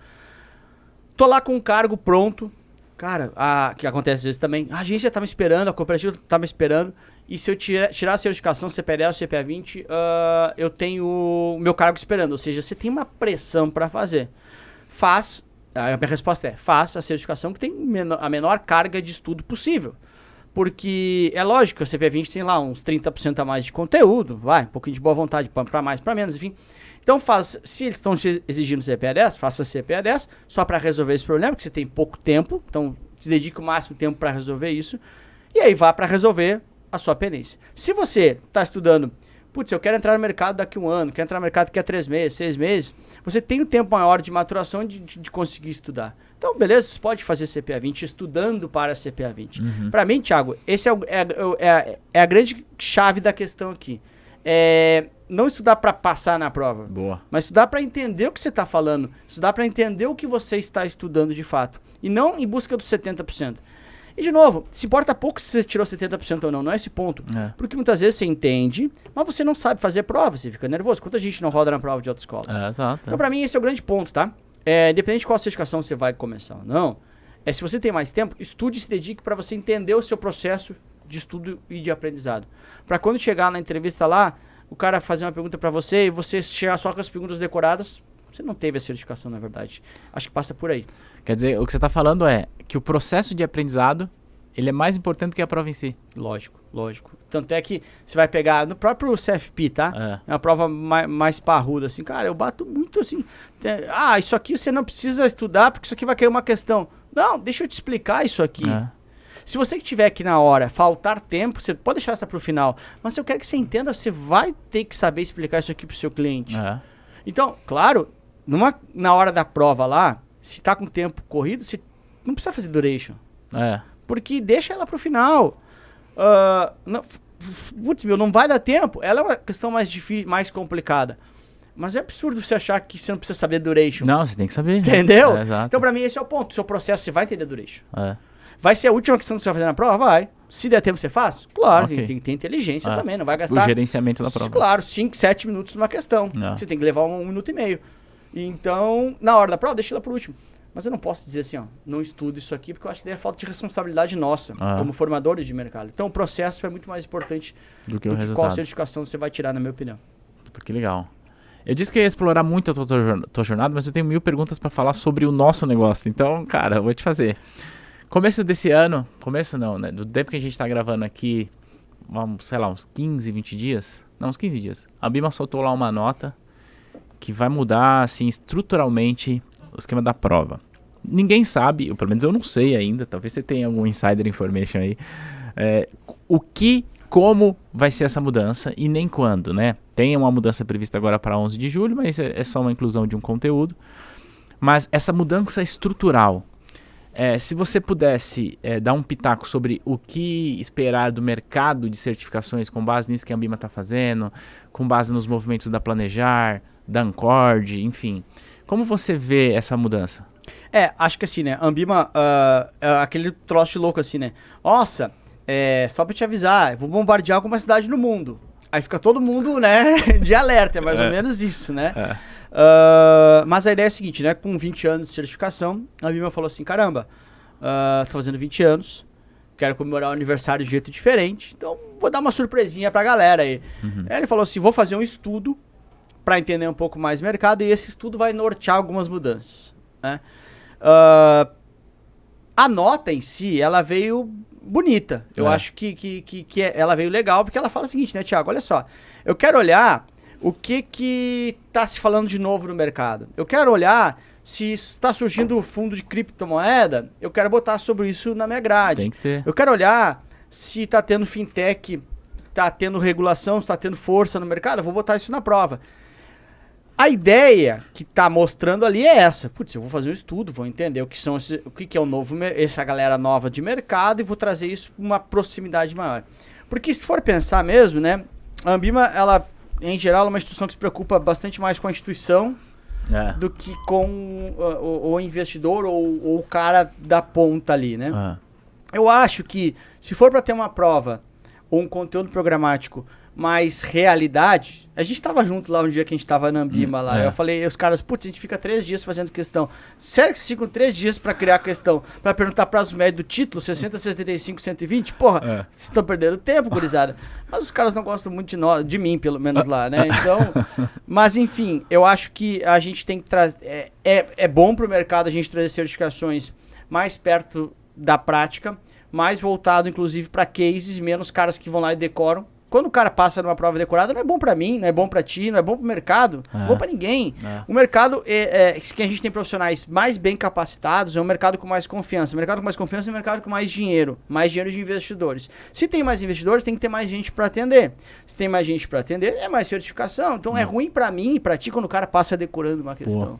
tô lá com um cargo pronto, cara, que acontece às vezes também, a agência está me esperando, a cooperativa está me esperando, e se eu tirar a certificação CPA 10, CPA 20, eu tenho o meu cargo esperando. Ou seja, você tem uma pressão para fazer. A minha resposta é, faça a certificação que tem a menor carga de estudo possível. Porque é lógico que a CPA 20 tem lá uns 30% a mais de conteúdo, um pouquinho de boa vontade para mais, para menos, enfim. Então se eles estão exigindo CPA 10, faça a CPA 10 só para resolver esse problema, porque você tem pouco tempo, então se dedica o máximo tempo para resolver isso, e aí vá para resolver a sua pendência. Se você está estudando, eu quero entrar no mercado daqui a um ano, quero entrar no mercado daqui a 3 meses, 6 meses, você tem um tempo maior de maturação de conseguir estudar. Então, beleza, você pode fazer CPA 20 estudando para a CPA 20. Para mim, Thiago, esse é a grande chave da questão aqui. Não estudar para passar na prova, mas estudar para entender o que você está falando, estudar para entender o que você está estudando de fato, e não em busca dos 70%. E de novo, se importa pouco se você tirou 70% ou não, não é esse ponto. Porque muitas vezes você entende, mas você não sabe fazer prova, você fica nervoso. Quanta gente não roda na prova de autoescola? Então pra mim esse é o grande ponto, tá? Independente de qual certificação você vai começar ou não, se você tem mais tempo, estude e se dedique para você entender o seu processo de estudo e de aprendizado. Para quando chegar na entrevista lá, o cara fazer uma pergunta para você e você chegar só com as perguntas decoradas, você não teve a certificação, na verdade. Acho que passa por aí. Quer dizer, o que você está falando é que o processo de aprendizado, ele é mais importante que a prova em si. Lógico. Tanto é que você vai pegar no próprio CFP, tá? É uma prova mais parruda, assim. Cara, eu bato muito assim. Isso aqui você não precisa estudar porque isso aqui vai cair uma questão. Não, deixa eu te explicar isso aqui. Se você que tiver aqui na hora, faltar tempo, você pode deixar essa para o final. Mas se eu quero que você entenda, você vai ter que saber explicar isso aqui para o seu cliente. Então, claro, na hora da prova lá, se tá com tempo corrido, você não precisa fazer duration. Porque deixa ela pro final. Não vai dar tempo. Ela é uma questão mais difícil, mais complicada. Mas é absurdo você achar que você não precisa saber duration. Não, você tem que saber. Entendeu? Então, pra mim, esse é o ponto. O seu processo, você vai entender duration. Vai ser a última questão que você vai fazer na prova? Vai. Se der tempo, você faz? Claro, tem que ter inteligência também. Não vai gastar... O gerenciamento da prova. Claro, 5, 7 minutos numa questão. Você tem que levar 1 minuto e meio. Então, na hora da prova, deixa ela por último. Mas eu não posso dizer assim, não estudo isso aqui, porque eu acho que daí é falta de responsabilidade nossa, como formadores de mercado. Então, o processo é muito mais importante do que o resultado. Qual certificação você vai tirar, na minha opinião. Puta, que legal. Eu disse que eu ia explorar muito a tua jornada, mas eu tenho 1000 perguntas para falar sobre o nosso negócio. Então, cara, eu vou te fazer. Começo desse ano, começo não, né? Do tempo que a gente tá gravando aqui, sei lá, uns 15, 20 dias. Não, uns 15 dias. A Ambima soltou lá uma nota que vai mudar, assim, estruturalmente o esquema da prova. Ninguém sabe, ou pelo menos eu não sei ainda, talvez você tenha algum insider information aí, como vai ser essa mudança e nem quando, né? Tem uma mudança prevista agora para 11 de julho, mas é só uma inclusão de um conteúdo. Mas essa mudança estrutural, se você pudesse dar um pitaco sobre o que esperar do mercado de certificações com base nisso que a Ambima está fazendo, com base nos movimentos da Planejar, da Ancord, enfim. Como você vê essa mudança? Acho que assim, né? A Ambima é aquele troço de louco assim, né? Nossa, só pra te avisar, eu vou bombardear alguma cidade no mundo. Aí fica todo mundo, né, de alerta, é mais ou menos isso, né? Mas a ideia é a seguinte, né? Com 20 anos de certificação, a Ambima falou assim, caramba, tô fazendo 20 anos, quero comemorar o aniversário de um jeito diferente, então vou dar uma surpresinha pra galera aí. Aí ele falou assim, vou fazer um estudo pra entender um pouco mais o mercado, e esse estudo vai nortear algumas mudanças, né? A nota em si, ela veio bonita. Eu acho que ela veio legal, porque ela fala o seguinte, né, Thiago? Olha só, eu quero olhar o que tá se falando de novo no mercado. Eu quero olhar se está surgindo o fundo de criptomoeda, eu quero botar sobre isso na minha grade. Tem que ter. Eu quero olhar se tá tendo fintech, tá tendo regulação, se tá tendo força no mercado, eu vou botar isso na prova. A ideia que tá mostrando ali é essa. Putz, eu vou fazer um estudo, vou entender o que é o novo, essa galera nova de mercado e vou trazer isso para uma proximidade maior. Porque se for pensar mesmo, né, a Ambima, ela, em geral, é uma instituição que se preocupa bastante mais com a instituição do que com o investidor ou o cara da ponta ali, né? Eu acho que se for para ter uma prova ou um conteúdo programático mais realidade, a gente tava junto lá um dia que a gente tava na Ambima lá, eu falei, os caras, putz, a gente fica 3 dias fazendo questão. Sério que vocês ficam 3 dias pra criar questão, pra perguntar prazo médio do título, 60, 75, 120? Porra, vocês estão perdendo tempo, gurizada. Mas os caras não gostam muito de mim, pelo menos lá, né? Então, mas enfim, eu acho que a gente tem que trazer, é bom pro mercado a gente trazer certificações mais perto da prática, mais voltado, inclusive, pra cases, menos caras que vão lá e decoram. Quando o cara passa numa prova decorada, não é bom pra mim, não é bom pra ti, não é bom pro mercado, não é bom pra ninguém. O mercado que a gente tem profissionais mais bem capacitados, é um mercado com mais confiança. O mercado com mais confiança é um mercado com mais dinheiro de investidores. Se tem mais investidores, tem que ter mais gente pra atender. Se tem mais gente pra atender, é mais certificação. Então é ruim pra mim e pra ti quando o cara passa decorando uma questão.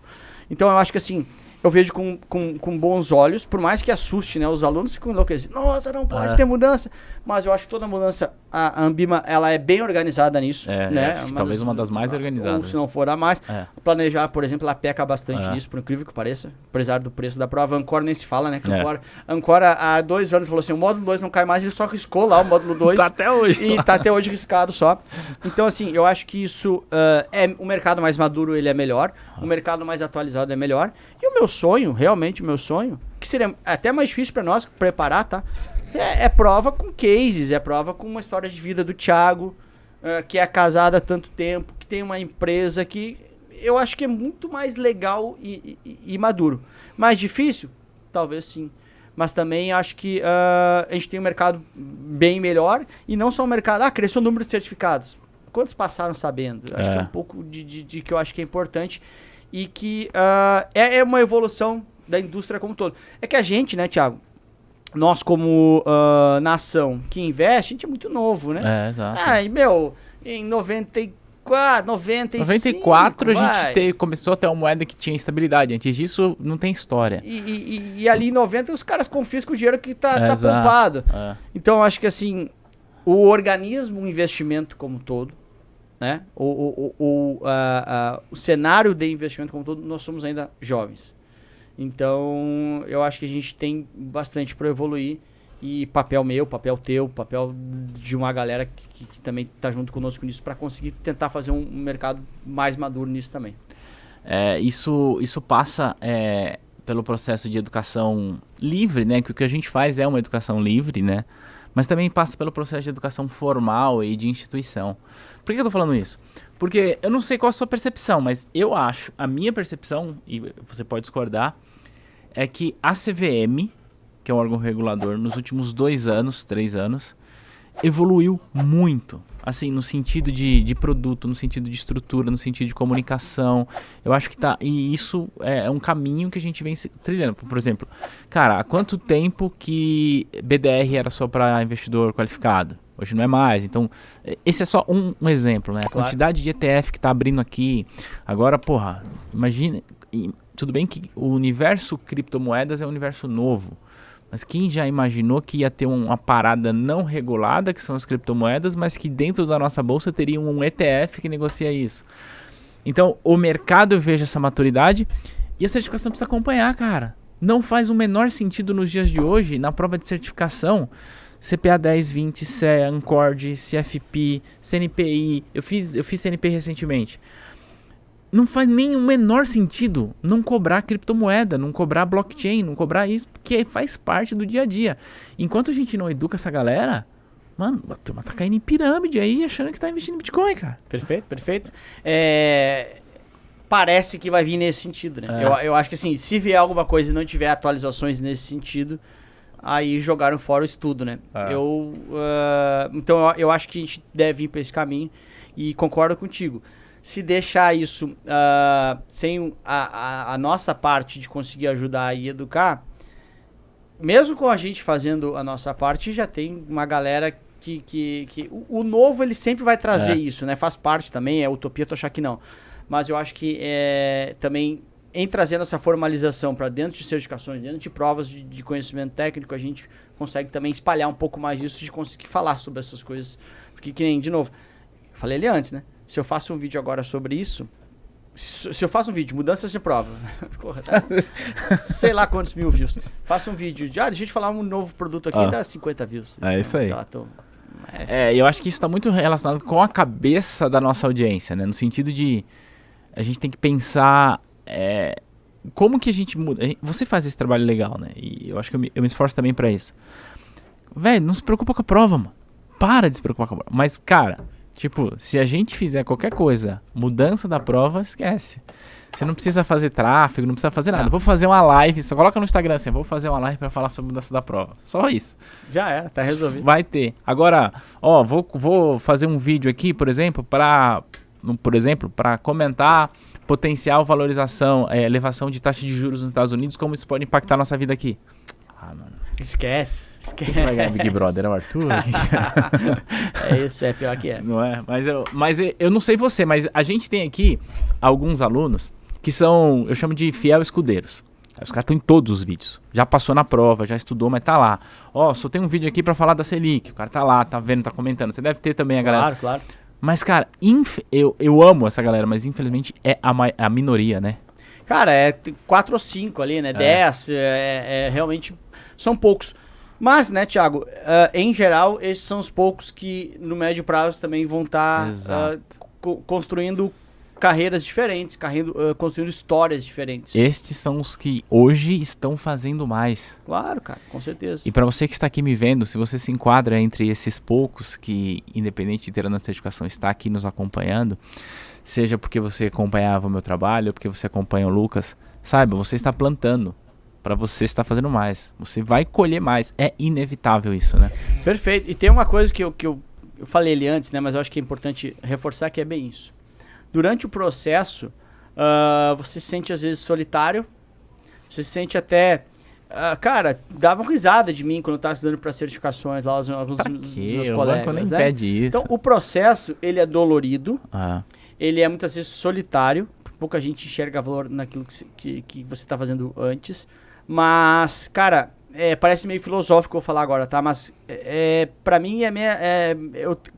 Então eu acho que assim, eu vejo com bons olhos, por mais que assuste, né? Os alunos ficam enlouquecidos. Nossa, não pode ter mudança. Mas eu acho que toda mudança, a Ambima, ela é bem organizada nisso. Né? Acho que talvez uma das mais organizadas. Ou se não for a mais. Planejar, por exemplo, ela peca bastante nisso, por incrível que pareça. Apesar do preço da prova. A Ancord nem se fala, né? Ancora há 2 anos falou assim, o módulo 2 não cai mais, ele só riscou lá o módulo 2. Tá até hoje. E tá até hoje riscado só. Então, assim, eu acho que isso o mercado mais maduro, ele é melhor. O mercado mais atualizado é melhor. E o meu sonho, realmente o meu sonho, que seria até mais difícil para nós preparar, tá? É prova com cases, é prova com uma história de vida do Thiago, que é casado há tanto tempo, que tem uma empresa que eu acho que é muito mais legal e maduro. Mais difícil? Talvez sim. Mas também acho que a gente tem um mercado bem melhor e não só um mercado, cresceu o número de certificados. Quantos passaram sabendo? Acho que é um pouco de que eu acho que é importante e que é uma evolução da indústria como um todo. É que a gente, né, Thiago, nós como nação que investe, a gente é muito novo, né? Exato. Em 94, 95... 94 a gente começou a ter uma moeda que tinha estabilidade. Antes disso, não tem história. E ali em 90 os caras confiscam o dinheiro que tá poupado. Então eu acho que assim, o organismo, o investimento como um todo, né? O cenário de investimento como um todo, nós somos ainda jovens. Então, eu acho que a gente tem bastante para evoluir. E papel meu, papel teu, papel de uma galera que também está junto conosco nisso para conseguir tentar fazer um mercado mais maduro nisso também. Isso passa pelo processo de educação livre, né? Que o que a gente faz é uma educação livre, né? Mas também passa pelo processo de educação formal e de instituição. Por que eu tô falando isso? Porque eu não sei qual a sua percepção, mas eu acho, a minha percepção, e você pode discordar, é que a CVM, que é um órgão regulador, nos últimos 2 anos, 3 anos, evoluiu muito. Assim, no sentido de produto, no sentido de estrutura, no sentido de comunicação. Eu acho que tá... E isso é um caminho que a gente vem trilhando. Por exemplo, cara, há quanto tempo que BDR era só para investidor qualificado? Hoje não é mais. Então, esse é só um exemplo, né? A quantidade de ETF que tá abrindo aqui. Agora, porra, imagina... tudo bem que o universo criptomoedas é um universo novo, mas quem já imaginou que ia ter uma parada não regulada, que são as criptomoedas, mas que dentro da nossa bolsa teria um ETF que negocia isso? Então, o mercado, eu vejo essa maturidade e a certificação precisa acompanhar, cara. Não faz o menor sentido nos dias de hoje, na prova de certificação, CPA 1020, CEA, ANCORD, CFP, CNPI. Eu fiz CNPI recentemente. Não faz nem o menor sentido não cobrar criptomoeda, não cobrar blockchain, não cobrar isso, porque faz parte do dia a dia. Enquanto a gente não educa essa galera, mano, a turma tá caindo em pirâmide aí, achando que tá investindo em Bitcoin, cara. Perfeito, perfeito. Parece que vai vir nesse sentido, né? Eu acho que assim, se vier alguma coisa e não tiver atualizações nesse sentido, aí jogaram fora o estudo, né? Então eu acho que a gente deve ir para esse caminho e concordo contigo. Se deixar isso sem a nossa parte de conseguir ajudar e educar, mesmo com a gente fazendo a nossa parte, já tem uma galera que o novo ele sempre vai trazer isso, né? Faz parte também, é utopia tu achar que não. Mas eu acho que também em trazendo essa formalização para dentro de certificações, dentro de provas de conhecimento técnico, a gente consegue também espalhar um pouco mais isso, de conseguir falar sobre essas coisas. Porque, que nem, de novo, eu falei ali antes, né? Se eu faço um vídeo agora sobre isso, se eu faço um vídeo, mudanças de prova, sei lá quantos mil views, faço um vídeo de, deixa eu te falar um novo produto aqui, dá 50 views. É isso aí. Sei lá, eu acho que isso está muito relacionado com a cabeça da nossa audiência, né? No sentido de a gente tem que pensar como que a gente muda. Você faz esse trabalho legal, né? E eu acho que eu me esforço também para isso. Velho, não se preocupa com a prova, mano. Para de se preocupar com a prova. Mas, cara, tipo, se a gente fizer qualquer coisa, mudança da prova, esquece. Você não precisa fazer tráfego, não precisa fazer nada. Vou fazer uma live, só coloca no Instagram assim, vou fazer uma live para falar sobre mudança da prova. Só isso. Já era, tá resolvido. Vai ter. Agora, vou fazer um vídeo aqui, por exemplo, para comentar potencial valorização, elevação de taxa de juros nos Estados Unidos, como isso pode impactar a nossa vida aqui. Mano. Esquece. Quem vai ganhar Big Brother? É o Arthur? Isso, é pior que é. Não é? Mas eu não sei você, mas a gente tem aqui alguns alunos que são, eu chamo de fiel escudeiros. Os caras estão em todos os vídeos. Já passou na prova, já estudou, mas tá lá. Só tem um vídeo aqui pra falar da Selic. O cara tá lá, tá vendo, tá comentando. Você deve ter também a galera. Claro. Mas, cara, eu amo essa galera, mas infelizmente é a minoria, né? Cara, 4 ou 5 ali, né? 10, realmente são poucos. Mas, né, Thiago, em geral, esses são os poucos que no médio prazo também vão estar construindo carreiras diferentes, construindo histórias diferentes. Estes são os que hoje estão fazendo mais. Claro, cara, com certeza. E para você que está aqui me vendo, se você se enquadra entre esses poucos que, independente de ter a nossa certificação, está aqui nos acompanhando, seja porque você acompanhava o meu trabalho, ou porque você acompanha o Lucas, saiba, você está plantando para você estar fazendo mais. Você vai colher mais. É inevitável isso, né? Perfeito. E tem uma coisa que eu falei ali antes, né? Mas eu acho que é importante reforçar, que é bem isso. Durante o processo, você se sente às vezes solitário. Você se sente até... cara, davam risada de mim quando eu estava estudando para certificações lá, alguns dos meus colegas. O banco nem né? pede isso. Então, o processo, ele é dolorido. Ele é muitas vezes solitário. Pouca gente enxerga valor naquilo que você está fazendo antes. Mas, cara, parece meio filosófico eu falar agora, tá? Mas, pra mim,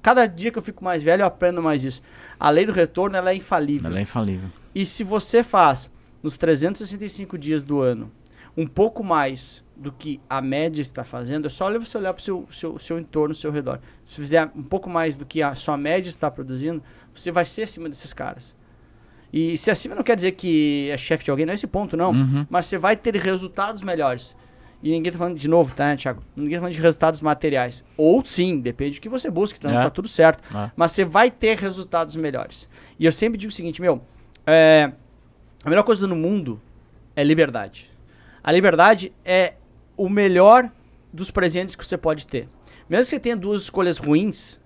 cada dia que eu fico mais velho, eu aprendo mais isso. A lei do retorno, ela é infalível. Ela é infalível. E se você faz, nos 365 dias do ano, um pouco mais do que a média está fazendo, é só você olhar para o seu entorno, ao seu redor. Se fizer um pouco mais do que a sua média está produzindo, você vai ser acima desses caras. E se acima não quer dizer que é chefe de alguém, não é esse ponto, não. Mas você vai ter resultados melhores. E ninguém tá falando de novo, tá, Thiago? Ninguém tá falando de resultados materiais. Ou sim, depende do que você busca, então tá tudo certo. Mas você vai ter resultados melhores. E eu sempre digo o seguinte, a melhor coisa no mundo é liberdade. A liberdade é o melhor dos presentes que você pode ter. Mesmo que você tenha duas escolhas ruins,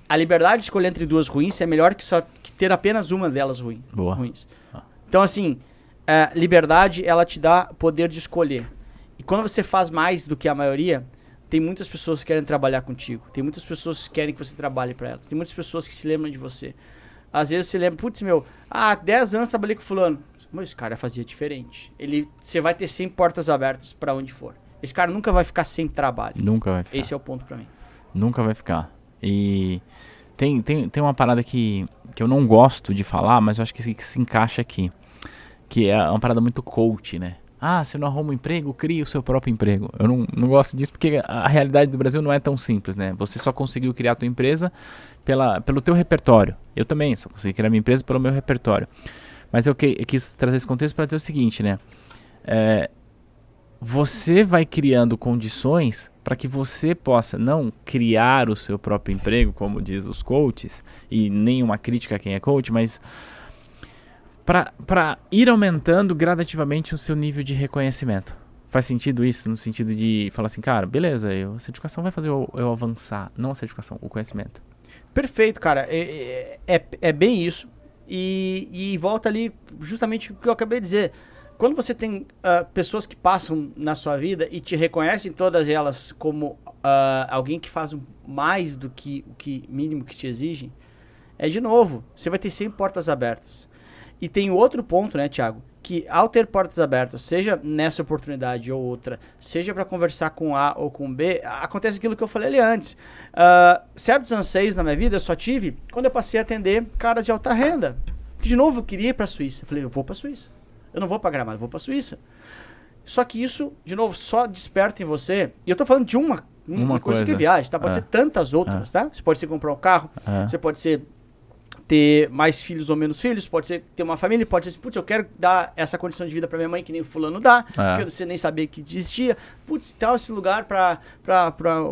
a liberdade de escolher entre duas ruins é melhor que ter apenas uma delas ruins. Então, assim, a liberdade, ela te dá poder de escolher. E quando você faz mais do que a maioria, tem muitas pessoas que querem trabalhar contigo. Tem muitas pessoas que querem que você trabalhe para elas. Tem muitas pessoas que se lembram de você. Às vezes você lembra, 10 anos trabalhei com fulano. Mas esse cara fazia diferente. Você vai ter sempre portas abertas para onde for. Esse cara nunca vai ficar sem trabalho. Nunca vai ficar. Esse é o ponto para mim. Nunca vai ficar. E tem uma parada que eu não gosto de falar, mas eu acho que se encaixa aqui. Que é uma parada muito coach, né? Você não arruma um emprego, cria o seu próprio emprego. Eu não gosto disso porque a realidade do Brasil não é tão simples, né? Você só conseguiu criar a tua empresa pelo teu repertório. Eu também só consegui criar minha empresa pelo meu repertório. Mas eu quis trazer esse contexto para dizer o seguinte, né? Você vai criando condições para que você possa não criar o seu próprio emprego, como diz os coaches, e nenhuma crítica a quem é coach, mas para ir aumentando gradativamente o seu nível de reconhecimento. Faz sentido isso? No sentido de falar assim, cara, beleza, a certificação vai fazer eu avançar. Não a certificação, o conhecimento. Perfeito, cara. É bem isso. E volta ali justamente o que eu acabei de dizer. Quando você tem pessoas que passam na sua vida e te reconhecem todas elas como alguém que faz mais do que o mínimo que te exigem, de novo, você vai ter sempre portas abertas. E tem outro ponto, né, Thiago? Que ao ter portas abertas, seja nessa oportunidade ou outra, seja para conversar com A ou com B, acontece aquilo que eu falei ali antes. Certos anseios na minha vida eu só tive quando eu passei a atender caras de alta renda. Porque, de novo, eu queria ir para a Suíça. Eu falei, eu vou para a Suíça. Eu não vou para Gramado, eu vou para a Suíça. Só que isso, de novo, só desperta em você. E eu tô falando de uma coisa que é viagem, tá? Pode ser tantas outras, tá? Você pode ser comprar um carro, você pode ser ter mais filhos ou menos filhos, pode ser ter uma família, pode ser assim, putz, eu quero dar essa condição de vida pra minha mãe que nem o fulano dá, porque você nem sabia que existia. Putz, tal esse lugar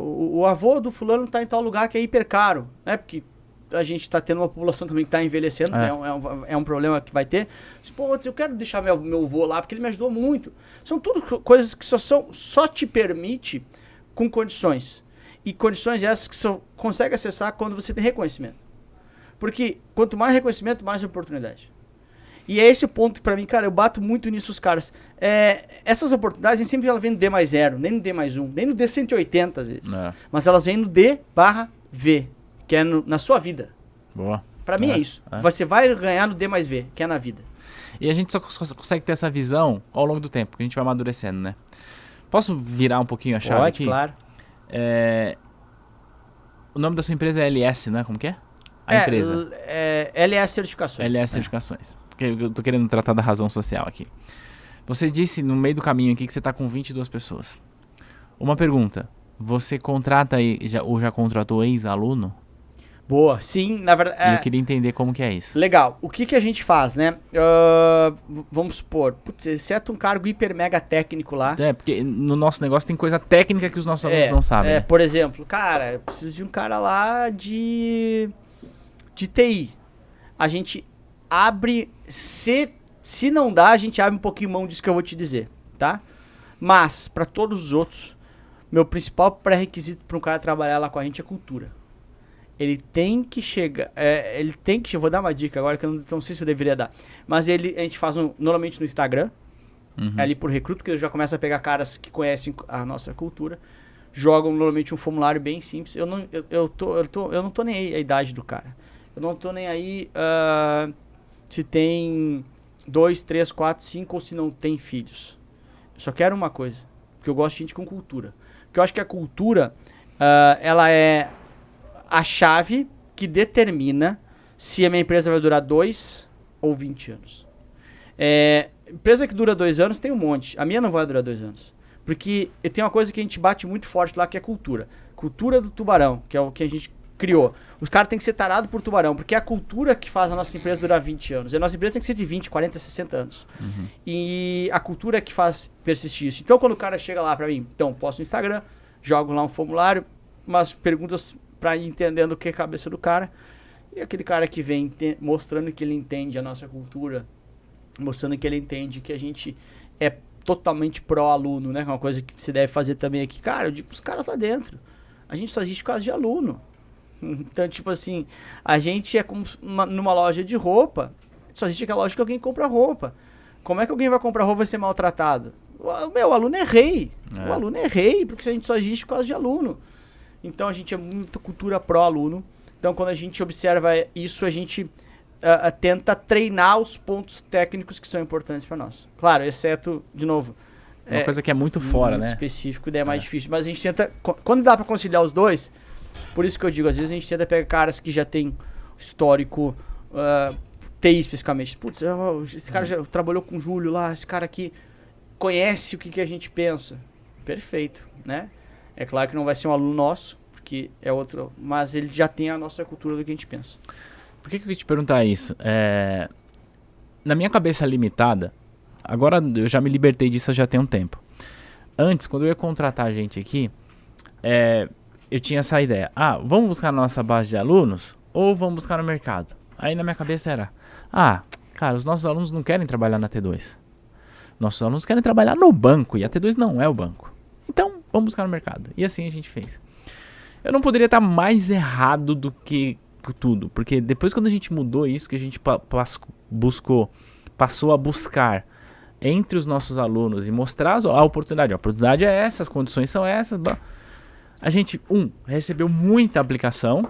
o avô do fulano tá em tal lugar que é hiper caro, né? Porque a gente tá tendo uma população também que tá envelhecendo, que é um problema que vai ter. Putz, eu quero deixar meu avô lá porque ele me ajudou muito. São tudo coisas que só te permite com condições. E condições essas que só consegue acessar quando você tem reconhecimento. Porque quanto mais reconhecimento, mais oportunidade. E é esse o ponto que pra mim, cara, eu bato muito nisso os caras. Essas oportunidades nem sempre elas vêm no D+0, nem no D+1, nem no D180 às vezes. Mas elas vêm no D/V, que é na sua vida. Boa. Pra mim é isso. Você vai ganhar no D+V, que é na vida. E a gente só consegue ter essa visão ao longo do tempo, porque a gente vai amadurecendo, né? Posso virar um pouquinho a chave aqui? Claro. O nome da sua empresa é LS, né? Como que é? A empresa. LS Certificações. LS Certificações. Porque eu tô querendo tratar da razão social aqui. Você disse no meio do caminho aqui que você tá com 22 pessoas. Uma pergunta. Você contrata ou já contratou ex-aluno? Boa, sim, na verdade. Eu queria entender como que é isso. Legal. O que a gente faz, né? Vamos supor, exceto um cargo hiper mega técnico lá. Porque no nosso negócio tem coisa técnica que os nossos alunos não sabem. Né? Por exemplo, cara, eu preciso de um cara lá de TI. A gente abre, se não dá, a gente abre um pouquinho mão disso que eu vou te dizer, tá? Mas, para todos os outros, meu principal pré-requisito para um cara trabalhar lá com a gente é cultura. Ele tem que chegar, vou dar uma dica agora que eu não sei se eu deveria dar, mas a gente faz normalmente no Instagram, ali por recruto, que eu já começo a pegar caras que conhecem a nossa cultura, jogam normalmente um formulário bem simples. Eu não tô nem aí a idade do cara. Eu não tô nem aí se tem 2, 3, 4, 5 ou se não tem filhos. Eu só quero uma coisa, porque eu gosto de gente com cultura. Porque eu acho que a cultura, ela é a chave que determina se a minha empresa vai durar 2 ou 20 anos. Empresa que dura 2 anos tem um monte. A minha não vai durar 2 anos. Porque tem uma coisa que a gente bate muito forte lá, que é cultura. Cultura do tubarão, que é o que a gente criou. Os caras têm que ser tarados por tubarão, porque é a cultura que faz a nossa empresa durar 20 anos. E a nossa empresa tem que ser de 20, 40, 60 anos. E a cultura é que faz persistir isso. Então, quando o cara chega lá pra mim, posto no Instagram, jogo lá um formulário, umas perguntas pra ir entendendo o que é a cabeça do cara. E aquele cara que vem mostrando que ele entende a nossa cultura, mostrando que ele entende que a gente é totalmente pró-aluno, né? Que é uma coisa que se deve fazer também aqui. Cara, eu digo pros caras lá dentro, a gente só existe por causa de aluno. Então, tipo assim, a gente é como numa loja de roupa, só existe aquela loja que alguém compra roupa. Como é que alguém vai comprar roupa e ser maltratado? O aluno é rei. O aluno é rei, porque a gente só existe por causa de aluno. Então, a gente é muito cultura pró-aluno. Então, quando a gente observa isso, a gente tenta treinar os pontos técnicos que são importantes para nós. Claro, exceto, de novo... Uma coisa que é muito fora, né? Específico, daí é mais difícil. Mas a gente tenta... Quando dá para conciliar os dois, por isso que eu digo, às vezes a gente tenta pegar caras que já tem histórico... TI especificamente. Putz, esse cara já trabalhou com o Júlio lá, esse cara aqui conhece o que a gente pensa. Perfeito, né? É claro que não vai ser um aluno nosso, porque é outro, mas ele já tem a nossa cultura do que a gente pensa. Por que eu ia te perguntar isso? Na minha cabeça limitada, agora eu já me libertei disso já tem um tempo. Antes, quando eu ia contratar gente aqui, eu tinha essa ideia. Vamos buscar na nossa base de alunos ou vamos buscar no mercado? Aí na minha cabeça era, cara, os nossos alunos não querem trabalhar na T2. Nossos alunos querem trabalhar no banco e a T2 não é o banco. Então, vamos buscar no mercado. E assim a gente fez. Eu não poderia estar mais errado do que tudo, porque depois quando a gente mudou isso, que a gente passou a buscar entre os nossos alunos e mostrar a oportunidade. A oportunidade é essa, as condições são essas. A gente, recebeu muita aplicação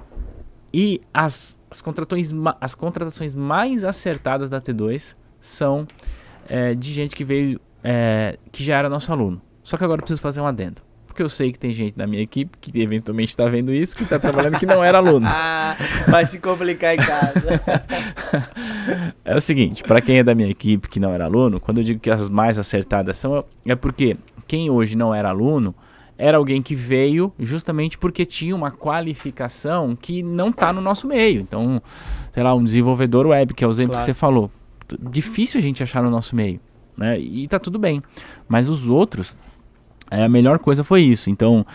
e as contratações mais acertadas da T2 são de gente que veio, que já era nosso aluno. Só que agora eu preciso fazer um adendo. Porque eu sei que tem gente da minha equipe que eventualmente está vendo isso, que está trabalhando que não era aluno. Vai se complicar em casa. É o seguinte, para quem é da minha equipe que não era aluno, quando eu digo que as mais acertadas são, é porque quem hoje não era aluno era alguém que veio justamente porque tinha uma qualificação que não está no nosso meio. Então, sei lá, um desenvolvedor web, que é o exemplo que você falou. Difícil a gente achar no nosso meio, né? E tá tudo bem. Mas os outros, a melhor coisa foi isso. Então,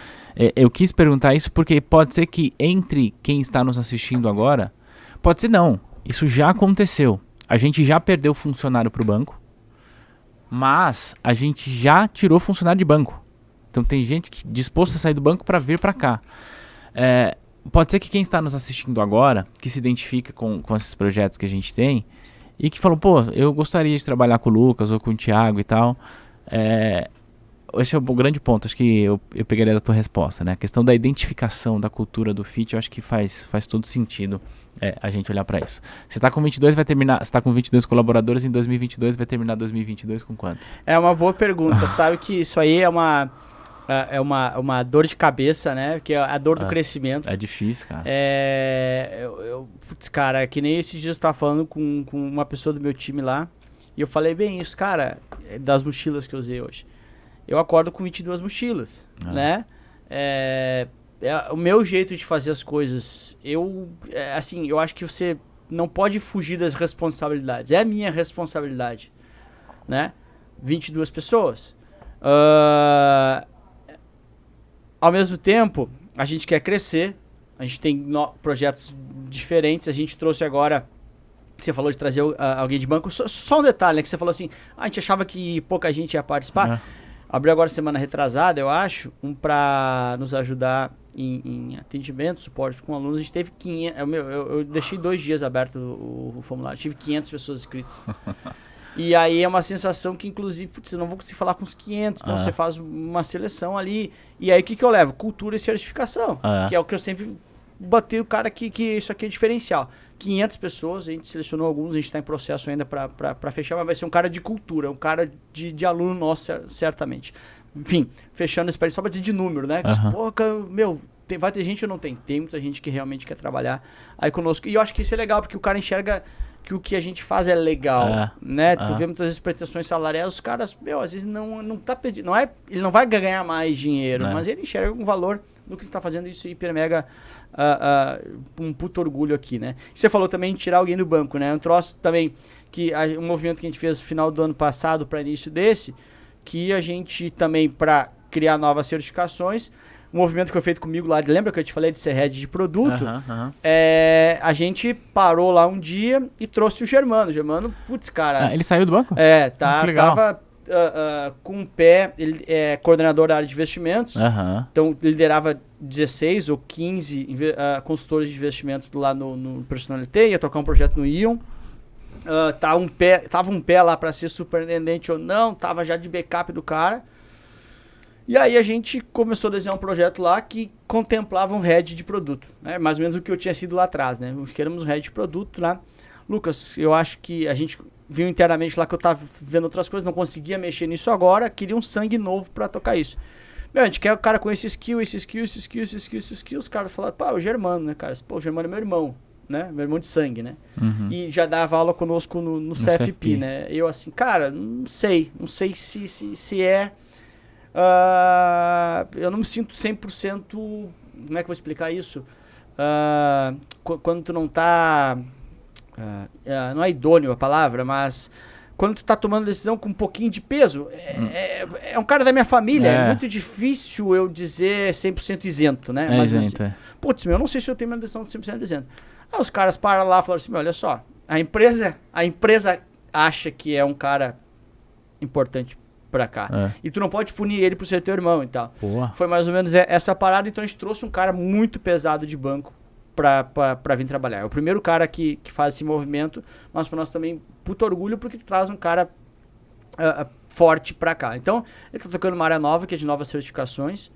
eu quis perguntar isso porque pode ser que entre quem está nos assistindo agora, pode ser não. Isso já aconteceu. A gente já perdeu funcionário para o banco, mas a gente já tirou funcionário de banco. Então tem gente disposta a sair do banco para vir para cá. Pode ser que quem está nos assistindo agora, que se identifica com esses projetos que a gente tem, e que falou, pô, eu gostaria de trabalhar com o Lucas ou com o Thiago e tal. Esse é o grande ponto, acho que eu pegaria da tua resposta, né? A questão da identificação da cultura do Fit, eu acho que faz todo sentido a gente olhar para isso. Você está com 22, vai terminar, você tá com 22 colaboradores, em 2022 vai terminar 2022 com quantos? É uma boa pergunta, sabe que isso aí é uma dor de cabeça, né? Que é a dor do crescimento. É difícil, cara. Putz, cara, que nem esses dias eu tava falando com uma pessoa do meu time lá, e eu falei bem isso, cara, das mochilas que eu usei hoje. Eu acordo com 22 mochilas, né? O meu jeito de fazer as coisas, eu acho que você não pode fugir das responsabilidades. É a minha responsabilidade, né? 22 pessoas. Ao mesmo tempo, a gente quer crescer, a gente tem projetos diferentes, a gente trouxe agora, você falou de trazer alguém de banco, só um detalhe, né, que você falou assim, a gente achava que pouca gente ia participar, abriu agora semana retrasada, eu acho, para nos ajudar em atendimento, suporte com alunos, a gente teve 500, eu deixei 2 dias aberto o formulário, tive 500 pessoas inscritas. E aí é uma sensação que, inclusive, putz, eu não vou conseguir falar com os 500, então você faz uma seleção ali. E aí o que eu levo? Cultura e certificação, que é o que eu sempre bati o cara que isso aqui é diferencial. 500 pessoas, a gente selecionou alguns, a gente está em processo ainda para fechar, mas vai ser um cara de cultura, um cara de aluno nosso, certamente. Enfim, fechando esse país só para dizer de número, né? Pô, vai ter gente ou não tem? Tem muita gente que realmente quer trabalhar aí conosco. E eu acho que isso é legal, porque o cara enxerga que o que a gente faz é legal, né? Tu vê muitas vezes pretensões salariais, os caras, às vezes não tá pedindo, ele não vai ganhar mais dinheiro, mas ele enxerga um valor no que tá fazendo, isso hiper mega um puto orgulho aqui, né? Você falou também de tirar alguém do banco, né? Um troço também, um movimento que a gente fez no final do ano passado para início desse, que a gente também, para criar novas certificações, um movimento que foi feito comigo lá, lembra que eu te falei de ser head de produto? A gente parou lá um dia e trouxe o Germano. O Germano, putz, cara... ele saiu do banco? Tava com um pé, ele é coordenador da área de investimentos, então liderava 16 ou 15 consultores de investimentos lá no Personalité, ia tocar um projeto no Ion. Tava um pé lá para ser superintendente ou não, tava já de backup do cara. E aí a gente começou a desenhar um projeto lá que contemplava um head de produto, né? Mais ou menos o que eu tinha sido lá atrás, né? Nós queremos um head de produto lá. Lucas, eu acho que a gente viu internamente lá que eu tava vendo outras coisas, não conseguia mexer nisso agora, queria um sangue novo pra tocar isso. Meu, a gente quer o cara com esse skill, os caras falaram, pô, o Germano, né, cara? Pô, o Germano é meu irmão, né? Meu irmão de sangue, né? E já dava aula conosco no CFP, né? Eu assim, cara, não sei se é... eu não me sinto 100%... Como é que eu vou explicar isso? Quando tu não tá... não é idôneo a palavra, mas... Quando tu tá tomando decisão com um pouquinho de peso, é um cara da minha família, é muito difícil eu dizer 100% isento, né? Mas isento, assim, putz, eu não sei se eu tenho uma decisão de 100% isento. Aí os caras param lá e falaram assim, olha só, a empresa acha que é um cara importante pra cá. E tu não pode punir ele por ser teu irmão e tal. Boa. Foi mais ou menos essa parada, então a gente trouxe um cara muito pesado de banco pra vir trabalhar. É o primeiro cara que faz esse movimento, mas pra nós também, puto orgulho, porque traz um cara forte pra cá. Então, ele tá tocando uma área nova, que é de novas certificações.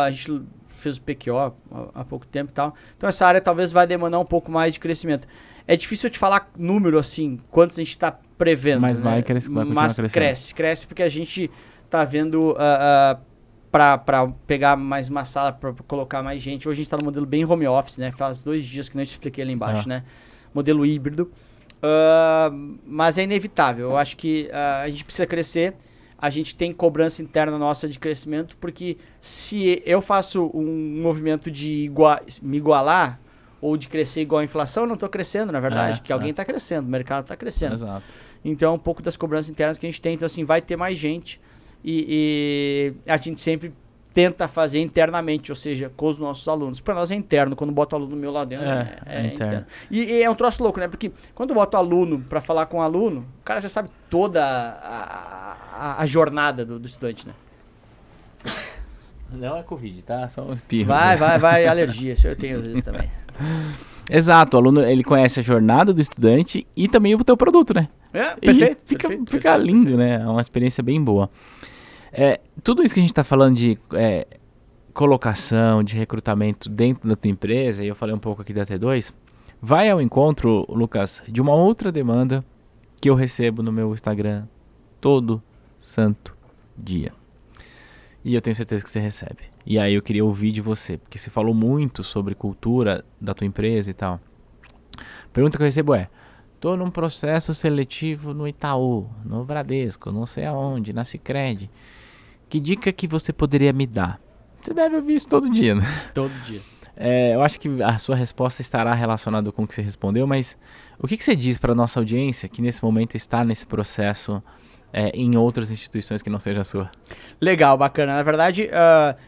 A gente fez o PQO há pouco tempo e tal. Então, essa área talvez vai demandar um pouco mais de crescimento. É difícil eu te falar número, assim, quantos a gente tá prevendo. Mas né? vai continuar crescendo. Cresce porque a gente tá vendo... Pra pegar mais uma sala, pra colocar mais gente. Hoje a gente tá no modelo bem home office, né? Faz 2 dias que não te expliquei ali embaixo, né? Modelo híbrido. Mas é inevitável. Eu acho que a gente precisa crescer. A gente tem cobrança interna nossa de crescimento, porque se eu faço um movimento de me igualar ou de crescer igual a inflação, eu não tô crescendo, na verdade. Porque alguém tá crescendo, o mercado tá crescendo. Exato. Então, um pouco das cobranças internas que a gente tem. Então, assim, vai ter mais gente. E a gente sempre tenta fazer internamente, ou seja, com os nossos alunos. Para nós é interno, quando bota o aluno meu lá dentro, é interno. E é um troço louco, né? Porque quando bota o aluno para falar com o aluno, o cara já sabe toda a jornada do estudante, né? Não é Covid, tá? Só um espirro. Vai, alergia, isso eu tenho às vezes também. Exato, o aluno, ele conhece a jornada do estudante e também o teu produto, né? Perfeito. Fica lindo, né? É uma experiência bem boa. Tudo isso que a gente está falando de colocação, de recrutamento dentro da tua empresa, e eu falei um pouco aqui da T2, vai ao encontro, Lucas, de uma outra demanda que eu recebo no meu Instagram todo santo dia. E eu tenho certeza que você recebe. E aí eu queria ouvir de você, porque você falou muito sobre cultura da tua empresa e tal. A pergunta que eu recebo tô num processo seletivo no Itaú, no Bradesco, não sei aonde, na Sicredi. Que dica que você poderia me dar? Você deve ouvir isso todo dia, né? Todo dia. Eu acho que a sua resposta estará relacionada com o que você respondeu, mas o que você diz para a nossa audiência que nesse momento está nesse processo em outras instituições que não seja a sua? Legal, bacana. Na verdade,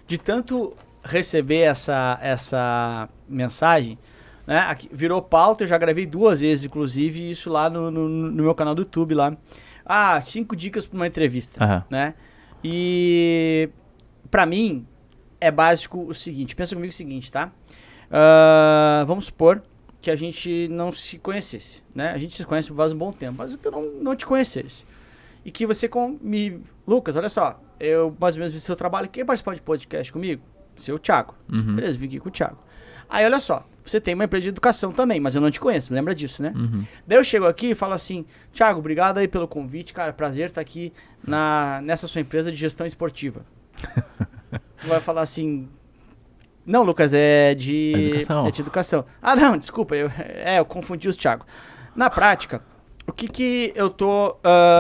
de tanto receber essa mensagem, né, aqui, virou pauta, eu já gravei 2 vezes, inclusive, isso lá no meu canal do YouTube lá. 5 dicas para uma entrevista, né? E pra mim é básico o seguinte, pensa comigo o seguinte, tá? Vamos supor que a gente não se conhecesse, né? A gente se conhece faz um bom tempo, mas eu não te conhecesse. E que você Lucas, olha só, eu mais ou menos vi seu trabalho, quem participar de podcast comigo? Seu Thiago. Beleza, vim aqui com o Thiago. Aí olha só, você tem uma empresa de educação também, mas eu não te conheço, lembra disso, né? Daí eu chego aqui e falo assim, Thiago, obrigado aí pelo convite, cara, prazer estar aqui nessa sua empresa de gestão esportiva. Tu vai falar assim, não, Lucas, é de educação. Não, desculpa, eu confundi os Thiago. Na prática, o que eu tô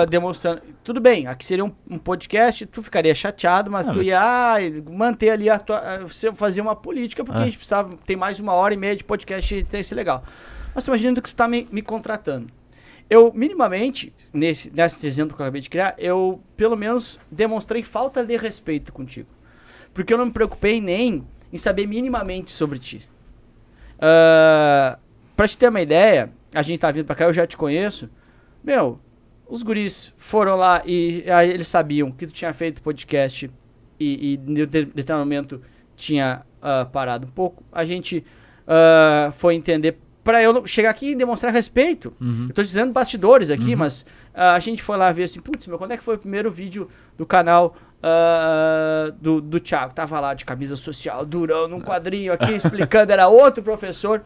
demonstrando? Tudo bem, aqui seria um podcast, tu ficaria chateado, mas tu ia manter ali você fazer uma política, porque a gente precisava, tem mais 1h30 de podcast e tem que ser legal. Mas tu imagina que você tá me contratando. Eu, minimamente, nesse exemplo que eu acabei de criar, eu, pelo menos, demonstrei falta de respeito contigo. Porque eu não me preocupei nem em saber minimamente sobre ti. Pra te ter uma ideia, a gente tá vindo pra cá, eu já te conheço. Os guris foram lá e eles sabiam que tu tinha feito podcast e em determinado momento tinha parado um pouco. A gente foi entender, pra eu chegar aqui e demonstrar respeito. Eu tô dizendo bastidores aqui, mas a gente foi lá ver assim, putz, quando é que foi o primeiro vídeo do canal do Thiago? Tava lá de camisa social, durão, num quadrinho aqui, explicando, era outro professor.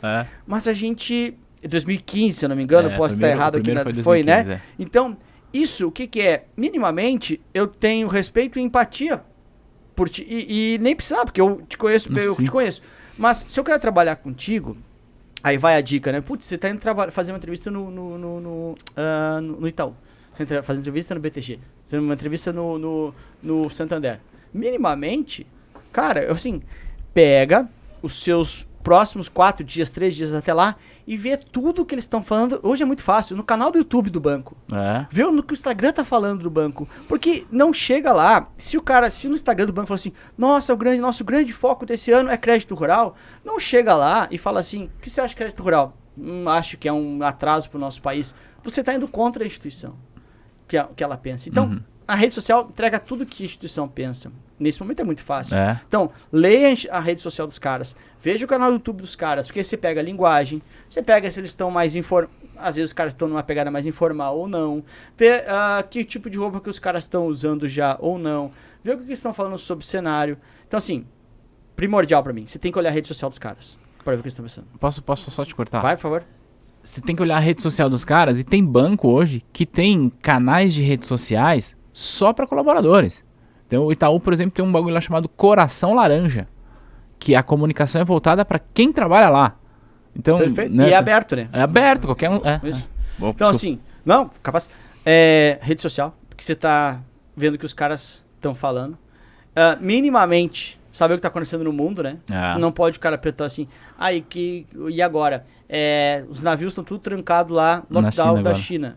Mas a gente 2015, se eu não me engano, posso estar errado aqui. Foi, né? Então, isso, o que é? Minimamente, eu tenho respeito e empatia por ti. E nem precisar, porque eu te conheço, Mas se eu quero trabalhar contigo, aí vai a dica, né? Putz, você tá indo fazer uma entrevista no Itaú. Você tá fazendo entrevista no BTG. Fazendo uma entrevista no Santander. Minimamente, cara, assim, pega os seus próximos 4 dias, 3 dias até lá e vê tudo que eles estão falando. Hoje é muito fácil, no canal do YouTube do banco. Vê no que o Instagram tá falando do banco. Porque não chega lá, se no Instagram do banco fala assim, nosso grande foco desse ano é crédito rural, não chega lá e fala assim, o que você acha de crédito rural? Acho que é um atraso pro nosso país. Você tá indo contra a instituição que ela pensa. Então, a rede social entrega tudo que a instituição pensa. Nesse momento é muito fácil. Então, leia a rede social dos caras. Veja o canal do YouTube dos caras. Porque você pega a linguagem. Você pega se eles estão mais às vezes os caras estão numa pegada mais informal ou não. Vê que tipo de roupa que os caras estão usando já ou não. Vê o que eles estão falando sobre o cenário. Então, assim, primordial pra mim. Você tem que olhar a rede social dos caras. Pra ver o que eles estão pensando. Posso só te cortar? Vai, por favor. Você tem que olhar a rede social dos caras. E tem banco hoje que tem canais de redes sociais só para colaboradores. Então, o Itaú, por exemplo, tem um bagulho lá chamado Coração Laranja, que a comunicação é voltada para quem trabalha lá. Então, perfeito. E é aberto, né? É aberto, qualquer um. Bom, então, assim, capaz. Rede social, porque você tá vendo o que os caras estão falando. Minimamente, saber o que tá acontecendo no mundo, né? Não pode o cara perguntar assim, e agora? Os navios estão tudo trancados lá, lockdown da China.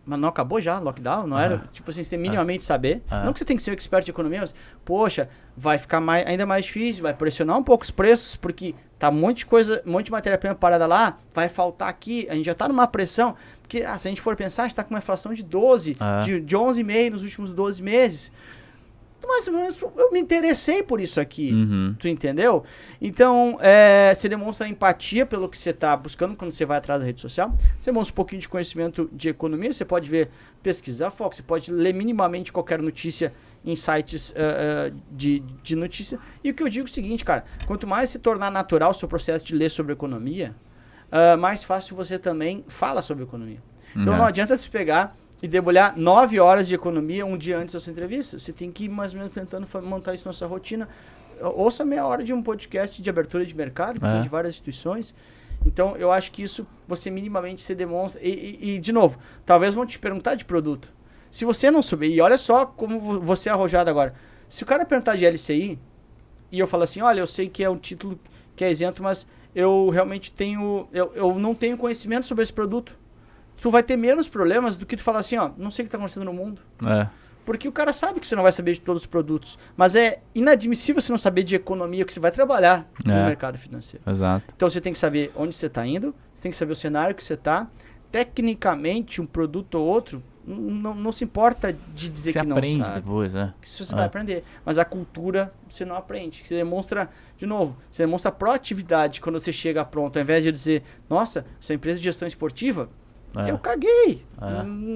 Mas não acabou já, lockdown? Não era? Tipo assim, você tem minimamente saber. Não que você tem que ser um expert de economia, mas, poxa, vai ficar ainda mais difícil, vai pressionar um pouco os preços, porque tá um monte de matéria-prima parada lá, vai faltar aqui, a gente já tá numa pressão, porque se a gente for pensar, a gente tá com uma inflação de 12, de 11,5 nos últimos 12 meses. Mas eu me interessei por isso aqui, tu entendeu? Então, você demonstra empatia pelo que você está buscando quando você vai atrás da rede social. Você demonstra um pouquinho de conhecimento de economia, você pode pesquisar foco, você pode ler minimamente qualquer notícia em sites de notícia. E o que eu digo é o seguinte, cara, quanto mais se tornar natural o seu processo de ler sobre economia, mais fácil você também fala sobre economia. Então não adianta se pegar e debulhar 9 horas de economia um dia antes da sua entrevista. Você tem que ir mais ou menos tentando montar isso na sua rotina. Ouça meia hora de um podcast de abertura de mercado, que tem de várias instituições. Então, eu acho que isso você minimamente se demonstra. E, de novo, talvez vão te perguntar de produto. Se você não souber, e olha só como você é arrojado agora. Se o cara perguntar de LCI, e eu falo assim, olha, eu sei que é um título que é isento, mas eu realmente eu não tenho conhecimento sobre esse produto. Tu vai ter menos problemas do que tu falar assim, não sei o que está acontecendo no mundo. Porque o cara sabe que você não vai saber de todos os produtos. Mas é inadmissível você não saber de economia, que você vai trabalhar no mercado financeiro. Exato. Então você tem que saber onde você está indo, você tem que saber o cenário que você está. Tecnicamente, um produto ou outro, não se importa de dizer você que não sabe. Você aprende depois, Isso você vai aprender. Mas a cultura você não aprende. Você demonstra, de novo, você demonstra proatividade quando você chega pronto. Ao invés de dizer, nossa, sua empresa de gestão esportiva, eu caguei.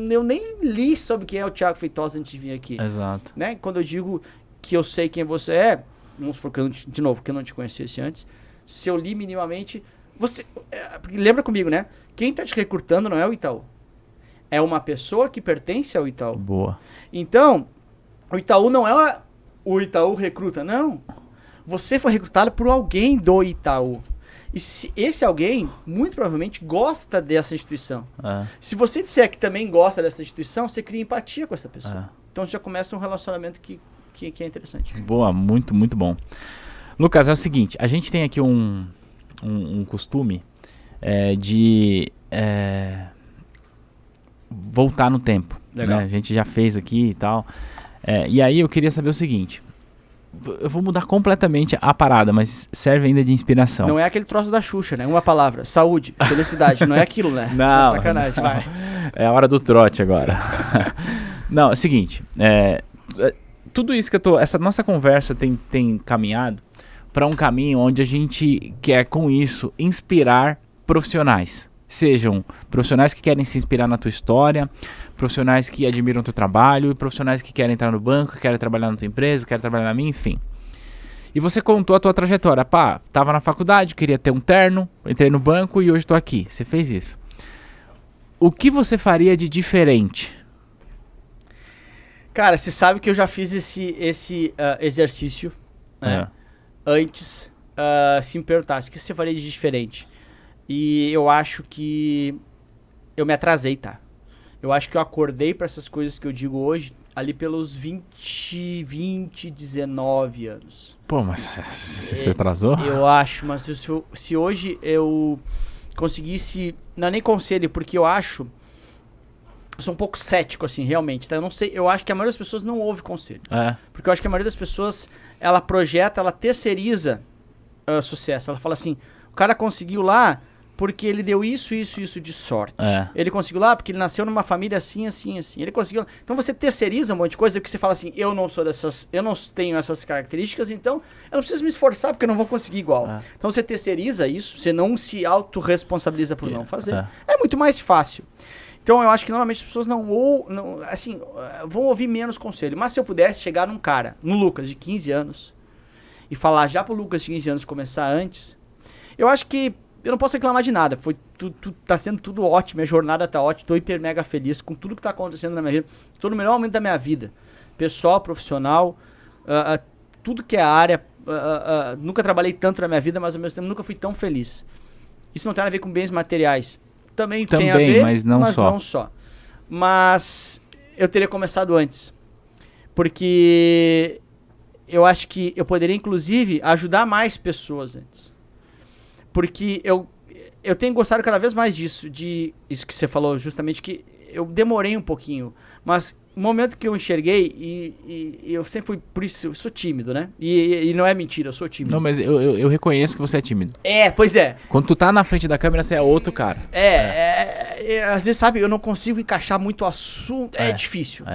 Eu nem li sobre quem é o Thiago Feitosa antes de vir aqui. Exato. Né? Quando eu digo que eu sei quem você é, vamos supor que de novo, que eu não te conhecesse antes, se eu li minimamente, você lembra comigo, né? Quem tá te recrutando não é o Itaú. É uma pessoa que pertence ao Itaú. Boa. Então, o Itaú não é o Itaú recruta, não. Você foi recrutado por alguém do Itaú. E esse alguém, muito provavelmente, gosta dessa instituição. Se você disser que também gosta dessa instituição, você cria empatia com essa pessoa. Então já começa um relacionamento que é interessante. Boa, muito, muito bom. Lucas, é o seguinte, a gente tem aqui um costume de voltar no tempo. Legal. Né? A gente já fez aqui e tal. E aí eu queria saber o seguinte... Eu vou mudar completamente a parada, mas serve ainda de inspiração. Não é aquele troço da Xuxa, né? Uma palavra, saúde, felicidade, não é aquilo, né? Não, sacanagem, vai. É a hora do trote agora. Não, é o seguinte, tudo isso essa nossa conversa tem caminhado para um caminho onde a gente quer com isso inspirar profissionais. Sejam profissionais que querem se inspirar na tua história, profissionais que admiram o teu trabalho, profissionais que querem entrar no banco, que querem trabalhar na tua empresa, querem trabalhar na minha, enfim. E você contou a tua trajetória. Pá, tava na faculdade, queria ter um terno, entrei no banco e hoje tô aqui. Você fez isso. O que você faria de diferente? Cara, você sabe que eu já fiz esse exercício, né? Antes, se me perguntasse, o que você faria de diferente? E eu acho que eu me atrasei, tá? Eu acho que eu acordei pra essas coisas que eu digo hoje ali pelos 19 anos. Pô, mas você atrasou? Eu acho, mas se hoje eu conseguisse... Não é nem conselho, porque eu acho... Eu sou um pouco cético, assim, realmente, tá? Eu não sei, eu acho que a maioria das pessoas não ouve conselho. Porque eu acho que a maioria das pessoas, ela projeta, ela terceiriza sucesso. Ela fala assim, o cara conseguiu lá porque ele deu isso de sorte. Ele conseguiu lá porque ele nasceu numa família assim. Ele conseguiu... Então você terceiriza um monte de coisa porque você fala assim, eu não tenho essas características, então eu não preciso me esforçar porque eu não vou conseguir igual. Então você terceiriza isso, você não se autorresponsabiliza por não fazer. É muito mais fácil. Então eu acho que normalmente as pessoas vão ouvir menos conselho. Mas se eu pudesse chegar no Lucas de 15 anos, e falar já pro Lucas de 15 anos começar antes, eu acho que eu não posso reclamar de nada. Tá sendo tudo ótimo, minha jornada tá ótima, tô hiper mega feliz com tudo que tá acontecendo na minha vida. Tô no melhor momento da minha vida. Pessoal, profissional, tudo que é área. Nunca trabalhei tanto na minha vida, mas ao mesmo tempo nunca fui tão feliz. Isso não tem a ver com bens materiais. Também tem a ver, mas não só. Mas eu teria começado antes. Porque eu acho que eu poderia, inclusive, ajudar mais pessoas antes. Porque eu tenho gostado cada vez mais disso que você falou, justamente, que eu demorei um pouquinho. Mas no momento que eu enxerguei, e eu sempre fui, por isso, eu sou tímido, né? E não é mentira, eu sou tímido. Não, mas eu reconheço que você é tímido. Pois é. Quando tu tá na frente da câmera, você é outro cara. Às vezes, sabe, eu não consigo encaixar muito assunto, é difícil.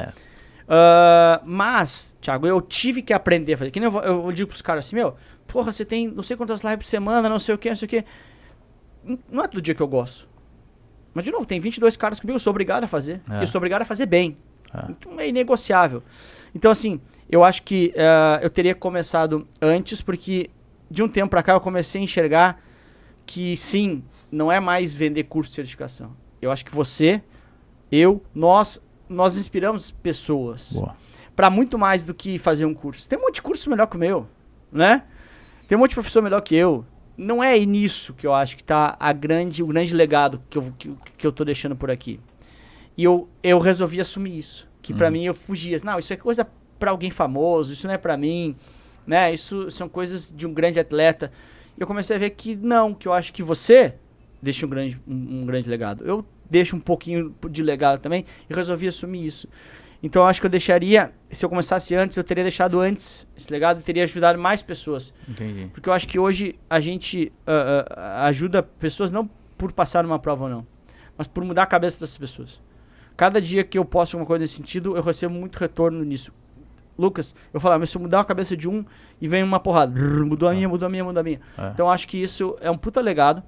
Mas, Thiago, eu tive que aprender a fazer. Que nem eu digo pros caras assim, porra, você tem não sei quantas lives por semana, não sei o que. Não é todo dia que eu gosto. Mas, de novo, tem 22 caras comigo, eu sou obrigado a fazer. Eu sou obrigado a fazer bem. Então é inegociável. Então, assim, eu acho que eu teria começado antes, porque de um tempo pra cá eu comecei a enxergar que, sim, não é mais vender curso de certificação. Eu acho que nós inspiramos pessoas pra muito mais do que fazer um curso. Tem um monte de curso melhor que o meu, né? Tem um monte de professor melhor que eu. Não é nisso que eu acho que tá o grande legado que eu tô deixando por aqui. E eu resolvi assumir isso. Que pra mim eu fugia. Não, isso é coisa pra alguém famoso, isso não é pra mim, né? Isso são coisas de um grande atleta. E eu comecei a ver que não, que eu acho que você deixa um grande legado. Eu deixo um pouquinho de legado também e resolvi assumir isso. Então eu acho que eu deixaria, se eu começasse antes, eu teria deixado antes esse legado e teria ajudado mais pessoas. Entendi. Porque eu acho que hoje a gente ajuda pessoas não por passar numa prova ou não, mas por mudar a cabeça dessas pessoas. Cada dia que eu posto alguma coisa nesse sentido, eu recebo muito retorno nisso. Lucas, eu falo, mas se eu mudar a cabeça de um e vem uma porrada, mudou a minha. Então eu acho que isso é um puta legado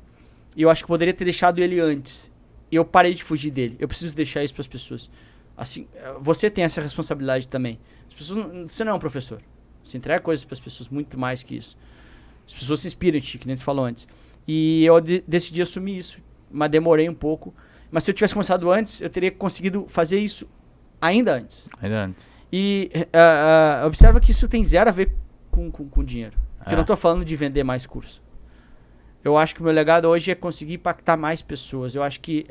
e eu acho que eu poderia ter deixado ele antes. E eu parei de fugir dele. Eu preciso deixar isso para as pessoas. Assim, você tem essa responsabilidade também. Você não é um professor. Você entrega coisas para as pessoas muito mais que isso. As pessoas se inspiram em ti, que nem tu falou antes. E eu decidi assumir isso, mas demorei um pouco. Mas se eu tivesse começado antes, eu teria conseguido fazer isso ainda antes. E observa que isso tem zero a ver com dinheiro. Porque eu não estou falando de vender mais curso. Eu acho que o meu legado hoje é conseguir impactar mais pessoas. Eu acho que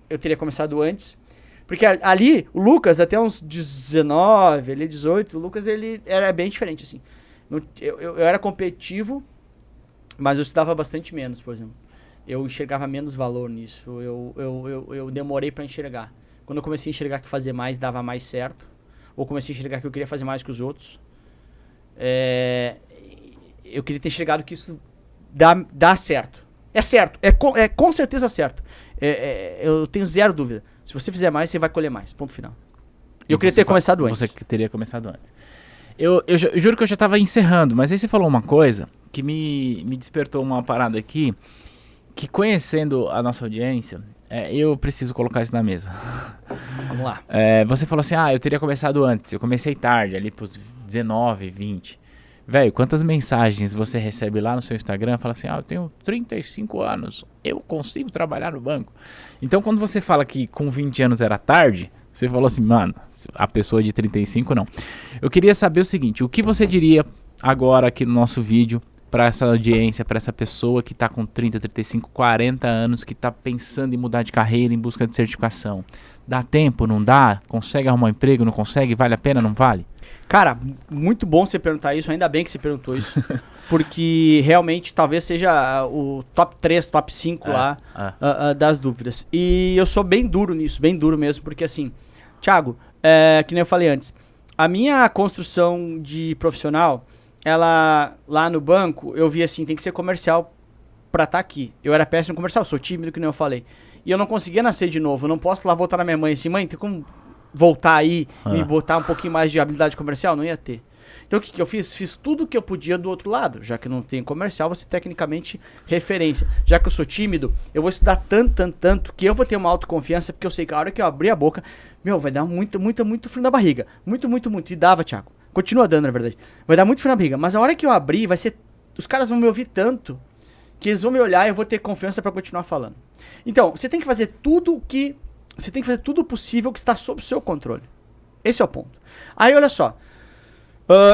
eu teria começado antes. Porque ali, o Lucas, até uns 19, ele 18, o Lucas ele era bem diferente, assim. Eu era competitivo, mas eu estudava bastante menos, por exemplo. Eu enxergava menos valor nisso. Eu demorei para enxergar. Quando eu comecei a enxergar que fazer mais dava mais certo, ou comecei a enxergar que eu queria fazer mais que os outros, eu queria ter enxergado que isso dá certo. É certo, é com certeza certo. Eu tenho zero dúvida. Se você fizer mais, você vai colher mais. Ponto final. Eu queria ter começado antes. Você teria começado antes. Eu juro que eu já estava encerrando, mas aí você falou uma coisa que me despertou uma parada aqui, que conhecendo a nossa audiência, eu preciso colocar isso na mesa. Vamos lá. Você falou assim, eu teria começado antes. Eu comecei tarde, ali pros 19, 20. Velho, quantas mensagens você recebe lá no seu Instagram? Fala assim, eu tenho 35 anos, eu consigo trabalhar no banco. Então, quando você fala que com 20 anos era tarde, você falou assim, mano, a pessoa de 35 não. Eu queria saber o seguinte, o que você diria agora aqui no nosso vídeo para essa audiência, para essa pessoa que tá com 30, 35, 40 anos, que tá pensando em mudar de carreira, em busca de certificação? Dá tempo, não dá? Consegue arrumar um emprego, não consegue? Vale a pena, não vale? Cara, muito bom você perguntar isso, ainda bem que você perguntou isso. Porque realmente talvez seja o top 3, top 5 das dúvidas. E eu sou bem duro nisso, bem duro mesmo, porque assim, Thiago, que nem eu falei antes, a minha construção de profissional, ela lá no banco, eu vi assim, tem que ser comercial pra estar aqui. Eu era péssimo comercial, sou tímido, que nem eu falei. E eu não conseguia nascer de novo, eu não posso lá voltar na minha mãe assim, mãe, tem como voltar aí e me botar um pouquinho mais de habilidade comercial? Não ia ter. Então o que eu fiz? Fiz tudo o que eu podia do outro lado. Já que não tem comercial, você tecnicamente referência. Já que eu sou tímido, eu vou estudar tanto, que eu vou ter uma autoconfiança, porque eu sei que a hora que eu abrir a boca, vai dar muito frio na barriga. Muito. E dava, Thiago. Continua dando, na verdade. Vai dar muito frio na barriga. Mas a hora que eu abrir, vai ser... Os caras vão me ouvir tanto, que eles vão me olhar e eu vou ter confiança pra continuar falando. Então, você tem que fazer tudo o possível que está sob o seu controle. Esse é o ponto. Aí, olha só.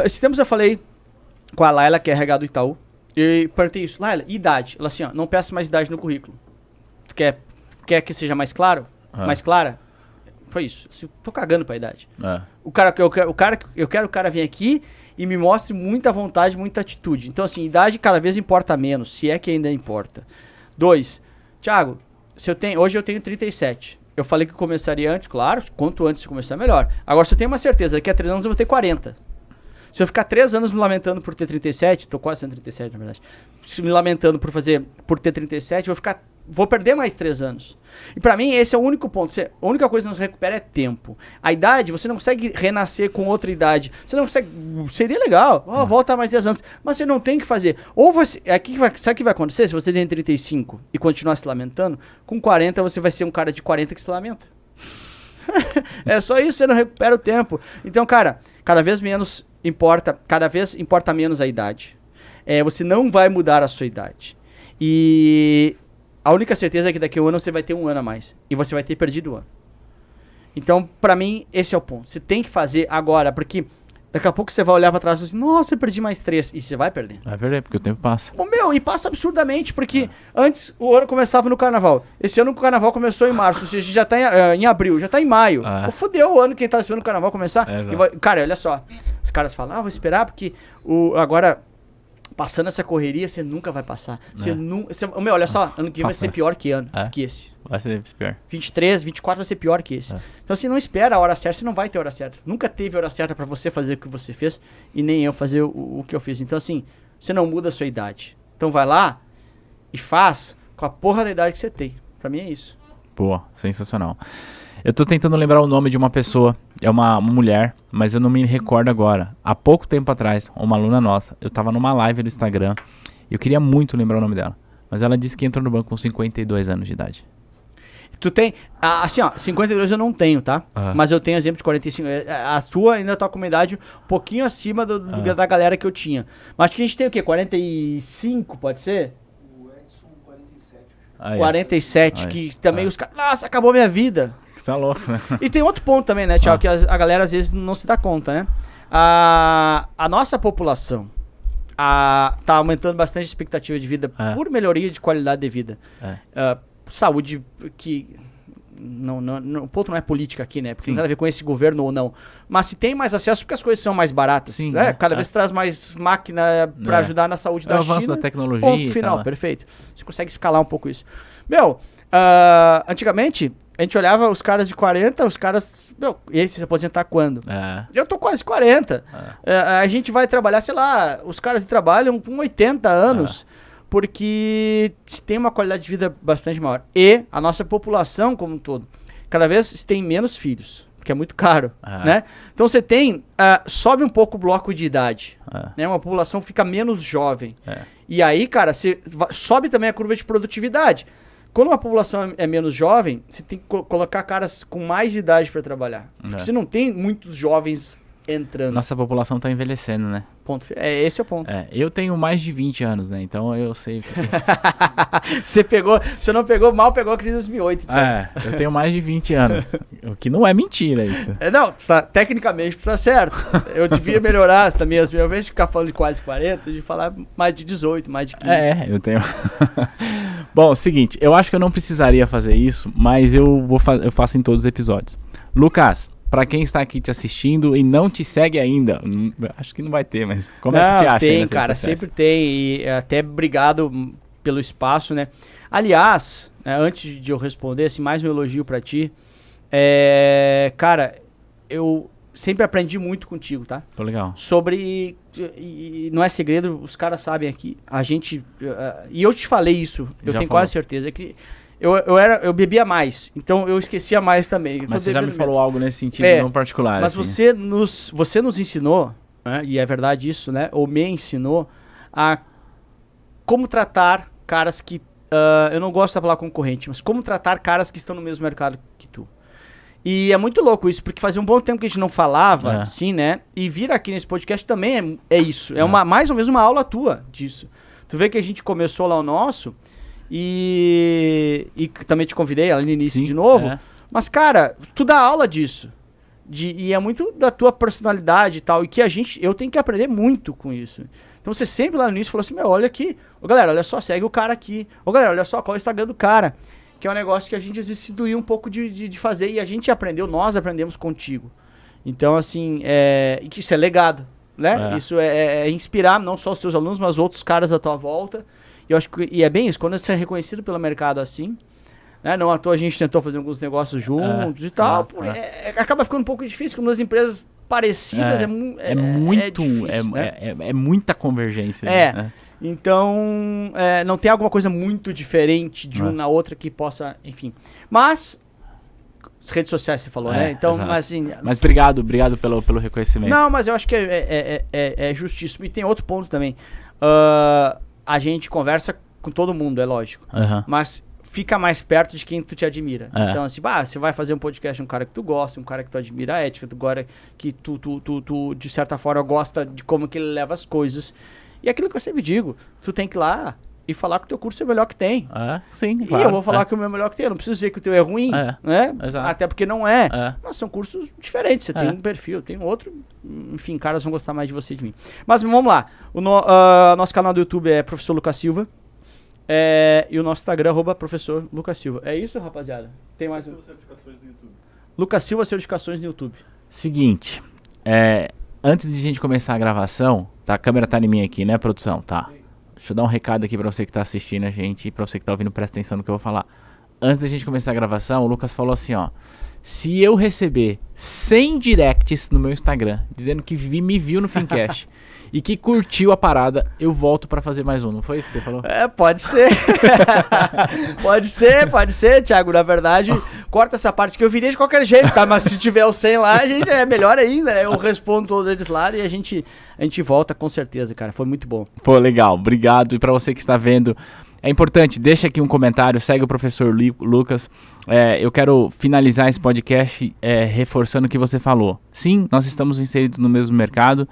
Esses tempos eu falei com a Laila, que é RH do Itaú, e perguntei isso. Laila, idade? Ela assim, não peço mais idade no currículo. Tu quer que seja mais claro? Mais clara? Foi isso. Assim, tô cagando pra idade. Eu quero o cara vir aqui e me mostre muita vontade, muita atitude. Então, assim, idade cada vez importa menos, se é que ainda importa. 2. Thiago, hoje eu tenho 37. Eu falei que eu começaria antes, claro. Quanto antes de começar, melhor. Agora, se eu tenho uma certeza, daqui a 3 anos eu vou ter 40. Se eu ficar 3 anos me lamentando por ter 37, tô quase tendo 37, na verdade. Me lamentando por ter 37, vou perder mais 3 anos. E pra mim, esse é o único ponto. A única coisa que não se recupera é tempo. A idade, você não consegue renascer com outra idade. Você não consegue... Seria legal. Volta mais 10 anos. Mas você não tem que fazer. Ou você... Sabe o que vai acontecer? Se você tem 35 e continuar se lamentando, com 40 você vai ser um cara de 40 que se lamenta. É só isso, você não recupera o tempo. Então, cara, cada vez importa menos a idade. Você não vai mudar a sua idade. E a única certeza é que daqui a um ano você vai ter um ano a mais. E você vai ter perdido um ano. Então, pra mim, esse é o ponto. Você tem que fazer agora, porque daqui a pouco você vai olhar pra trás e dizer, nossa, eu perdi mais 3. E você vai perder. Vai perder, porque o tempo passa. E passa absurdamente, porque antes o ano começava no carnaval. Esse ano o carnaval começou em março, ou seja, já tá em abril, já tá em maio. Fudeu o ano que tava esperando o carnaval começar. Cara, olha só. Os caras falam, vou esperar porque agora... Passando essa correria, você nunca vai passar. Olha só, ano que vem vai ser pior que esse. Vai ser pior. 23, 24 vai ser pior que esse. Então, assim, não espera a hora certa, você não vai ter hora certa. Nunca teve hora certa pra você fazer o que você fez e nem eu fazer o que eu fiz. Então, assim, você não muda a sua idade. Então, vai lá e faz com a porra da idade que você tem. Pra mim é isso. Boa, sensacional. Eu tô tentando lembrar o nome de uma pessoa, é uma mulher, mas eu não me recordo agora. Há pouco tempo atrás, uma aluna nossa, eu tava numa live no Instagram, e eu queria muito lembrar o nome dela, mas ela disse que entrou no banco com 52 anos de idade. Tu tem, assim 52 eu não tenho, tá? Mas eu tenho exemplo de 45, a sua ainda tá com uma idade um pouquinho acima da galera que eu tinha. Mas acho que a gente tem o quê? 45, pode ser? 47, que também os caras, nossa, acabou minha vida. Você tá louco, né? E tem outro ponto também, né, Thiago, que a galera às vezes não se dá conta, né? A nossa população tá aumentando bastante a expectativa de vida por melhoria de qualidade de vida. Saúde que... o ponto não é política aqui, né? Porque não tem a ver com esse governo ou não. Mas se tem mais acesso, porque as coisas são mais baratas. Sim, né? Cada vez traz mais máquina para ajudar na saúde da China. O avanço da tecnologia. Ponto final, perfeito. Você consegue escalar um pouco isso. Antigamente, a gente olhava os caras de 40, os caras... e aí se aposentar quando? Eu tô quase 40. A gente vai trabalhar, sei lá, os caras trabalham com 80 anos... porque tem uma qualidade de vida bastante maior. E a nossa população como um todo, cada vez tem menos filhos, porque é muito caro, né? Então você tem, sobe um pouco o bloco de idade, né? Uma população fica menos jovem. E aí, cara, sobe também a curva de produtividade. Quando uma população é menos jovem, você tem que colocar caras com mais idade para trabalhar. Porque você não tem muitos jovens entrando. Nossa população tá envelhecendo, né? Esse é o ponto. Eu tenho mais de 20 anos, né? Então eu sei. Você não pegou, mal pegou a crise de 2008. Então. Eu tenho mais de 20 anos. O que não é mentira isso. Não, tecnicamente tá certo. Eu devia melhorar também as minhas vezes de ficar falando de quase 40, de falar mais de 18, mais de 15. Eu tenho. Bom, seguinte, eu acho que eu não precisaria fazer isso, mas eu faço em todos os episódios. Lucas, pra quem está aqui te assistindo e não te segue ainda, acho que não vai ter, mas como é que te acha? Tem, cara, sempre tem. E até obrigado pelo espaço, né? Aliás, antes de eu responder, assim, mais um elogio pra ti. Cara, eu sempre aprendi muito contigo, tá? Tô legal. Sobre... E não é segredo, os caras sabem aqui. A gente... e eu te falei isso, eu tenho quase certeza, que... Eu bebia mais, então eu esquecia mais também. Mas você já me falou algo nesse sentido, não particular. Mas assim. você nos ensinou, né, e é verdade isso, né? Ou me ensinou a como tratar caras que... eu não gosto de falar concorrente, mas como tratar caras que estão no mesmo mercado que tu. E é muito louco isso, porque fazia um bom tempo que a gente não falava, assim, né? E vir aqui nesse podcast também é isso. É mais ou menos uma aula tua disso. Tu vê que a gente começou lá o nosso... E também te convidei ali no início de novo. Mas, cara, tu dá aula disso. E é muito da tua personalidade e tal. E que eu tenho que aprender muito com isso. Então você sempre lá no início falou assim, olha aqui. Ô galera, olha só, segue o cara aqui. Ô galera, olha só qual é o Instagram do cara. Que é um negócio que a gente às vezes se doía um pouco de fazer. E a gente aprendeu, nós aprendemos contigo. Então, assim, isso é legado, né? Isso é inspirar não só os teus alunos, mas outros caras à tua volta. Eu acho que é bem isso, quando você é reconhecido pelo mercado assim, né? Não à toa a gente tentou fazer alguns negócios juntos e tal, acaba ficando um pouco difícil, como nas empresas parecidas é muita convergência. Né? Então, não tem alguma coisa muito diferente de uma na outra que possa, enfim. Mas, as redes sociais você falou, né? Então, mas obrigado pelo reconhecimento. Não, mas eu acho que é justíssimo. E tem outro ponto também. A gente conversa com todo mundo, é lógico. Mas fica mais perto de quem tu te admira. Então, assim, você vai fazer um podcast de um cara que tu gosta, um cara que tu admira a ética, que tu de certa forma, gosta de como que ele leva as coisas. E aquilo que eu sempre digo, tu tem que ir lá e falar que o teu curso é o melhor que tem. Sim, claro. E eu vou falar que o meu é o melhor que tem. Eu não preciso dizer que o teu é ruim, né? Até porque não é. Mas são cursos diferentes. Você tem um perfil, tem outro. Enfim, caras vão gostar mais de você e de mim. Mas vamos lá. Nosso canal do YouTube é Professor Lucas Silva. E o nosso Instagram é @Professor Lucas Silva. É isso, rapaziada? Tem mais Lucas Silva Certificações no YouTube. Lucas Silva Certificações no YouTube. Seguinte. Antes de a gente começar a gravação, a câmera tá em mim aqui, né, produção? Tá. Deixa eu dar um recado aqui pra você que tá assistindo a gente e pra você que tá ouvindo, presta atenção no que eu vou falar. Antes da gente começar a gravação, o Lucas falou assim, ó. Se eu receber 100 directs no meu Instagram, dizendo que me viu no Fincast e que curtiu a parada, eu volto pra fazer mais um. Não foi isso que você falou? Pode ser. pode ser, Thiago. Na verdade, corta essa parte que eu viria de qualquer jeito, tá? Mas se tiver o 100 lá, a gente é melhor ainda, né? Eu respondo todos eles lá e a gente volta com certeza, cara. Foi muito bom. Pô, legal. Obrigado. E pra você que está vendo... É importante, deixa aqui um comentário, segue o professor Lucas. Eu quero finalizar esse podcast reforçando o que você falou. Sim, nós estamos inseridos no mesmo mercado,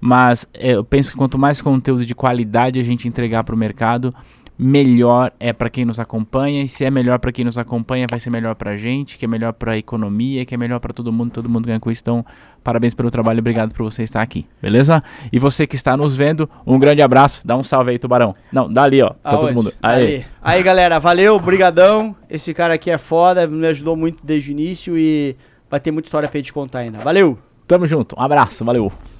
mas eu penso que quanto mais conteúdo de qualidade a gente entregar para o mercado, melhor é para quem nos acompanha. E se é melhor para quem nos acompanha, vai ser melhor para a gente, que é melhor para a economia, que é melhor para todo mundo ganha com isso. Então, parabéns pelo trabalho, obrigado por você estar aqui, beleza? E você que está nos vendo, um grande abraço, dá um salve aí, Tubarão. Não, dá ali, ó, pra todo mundo. Aí, galera, valeu, brigadão. Esse cara aqui é foda, me ajudou muito desde o início e vai ter muita história pra gente contar ainda. Valeu! Tamo junto, um abraço, valeu!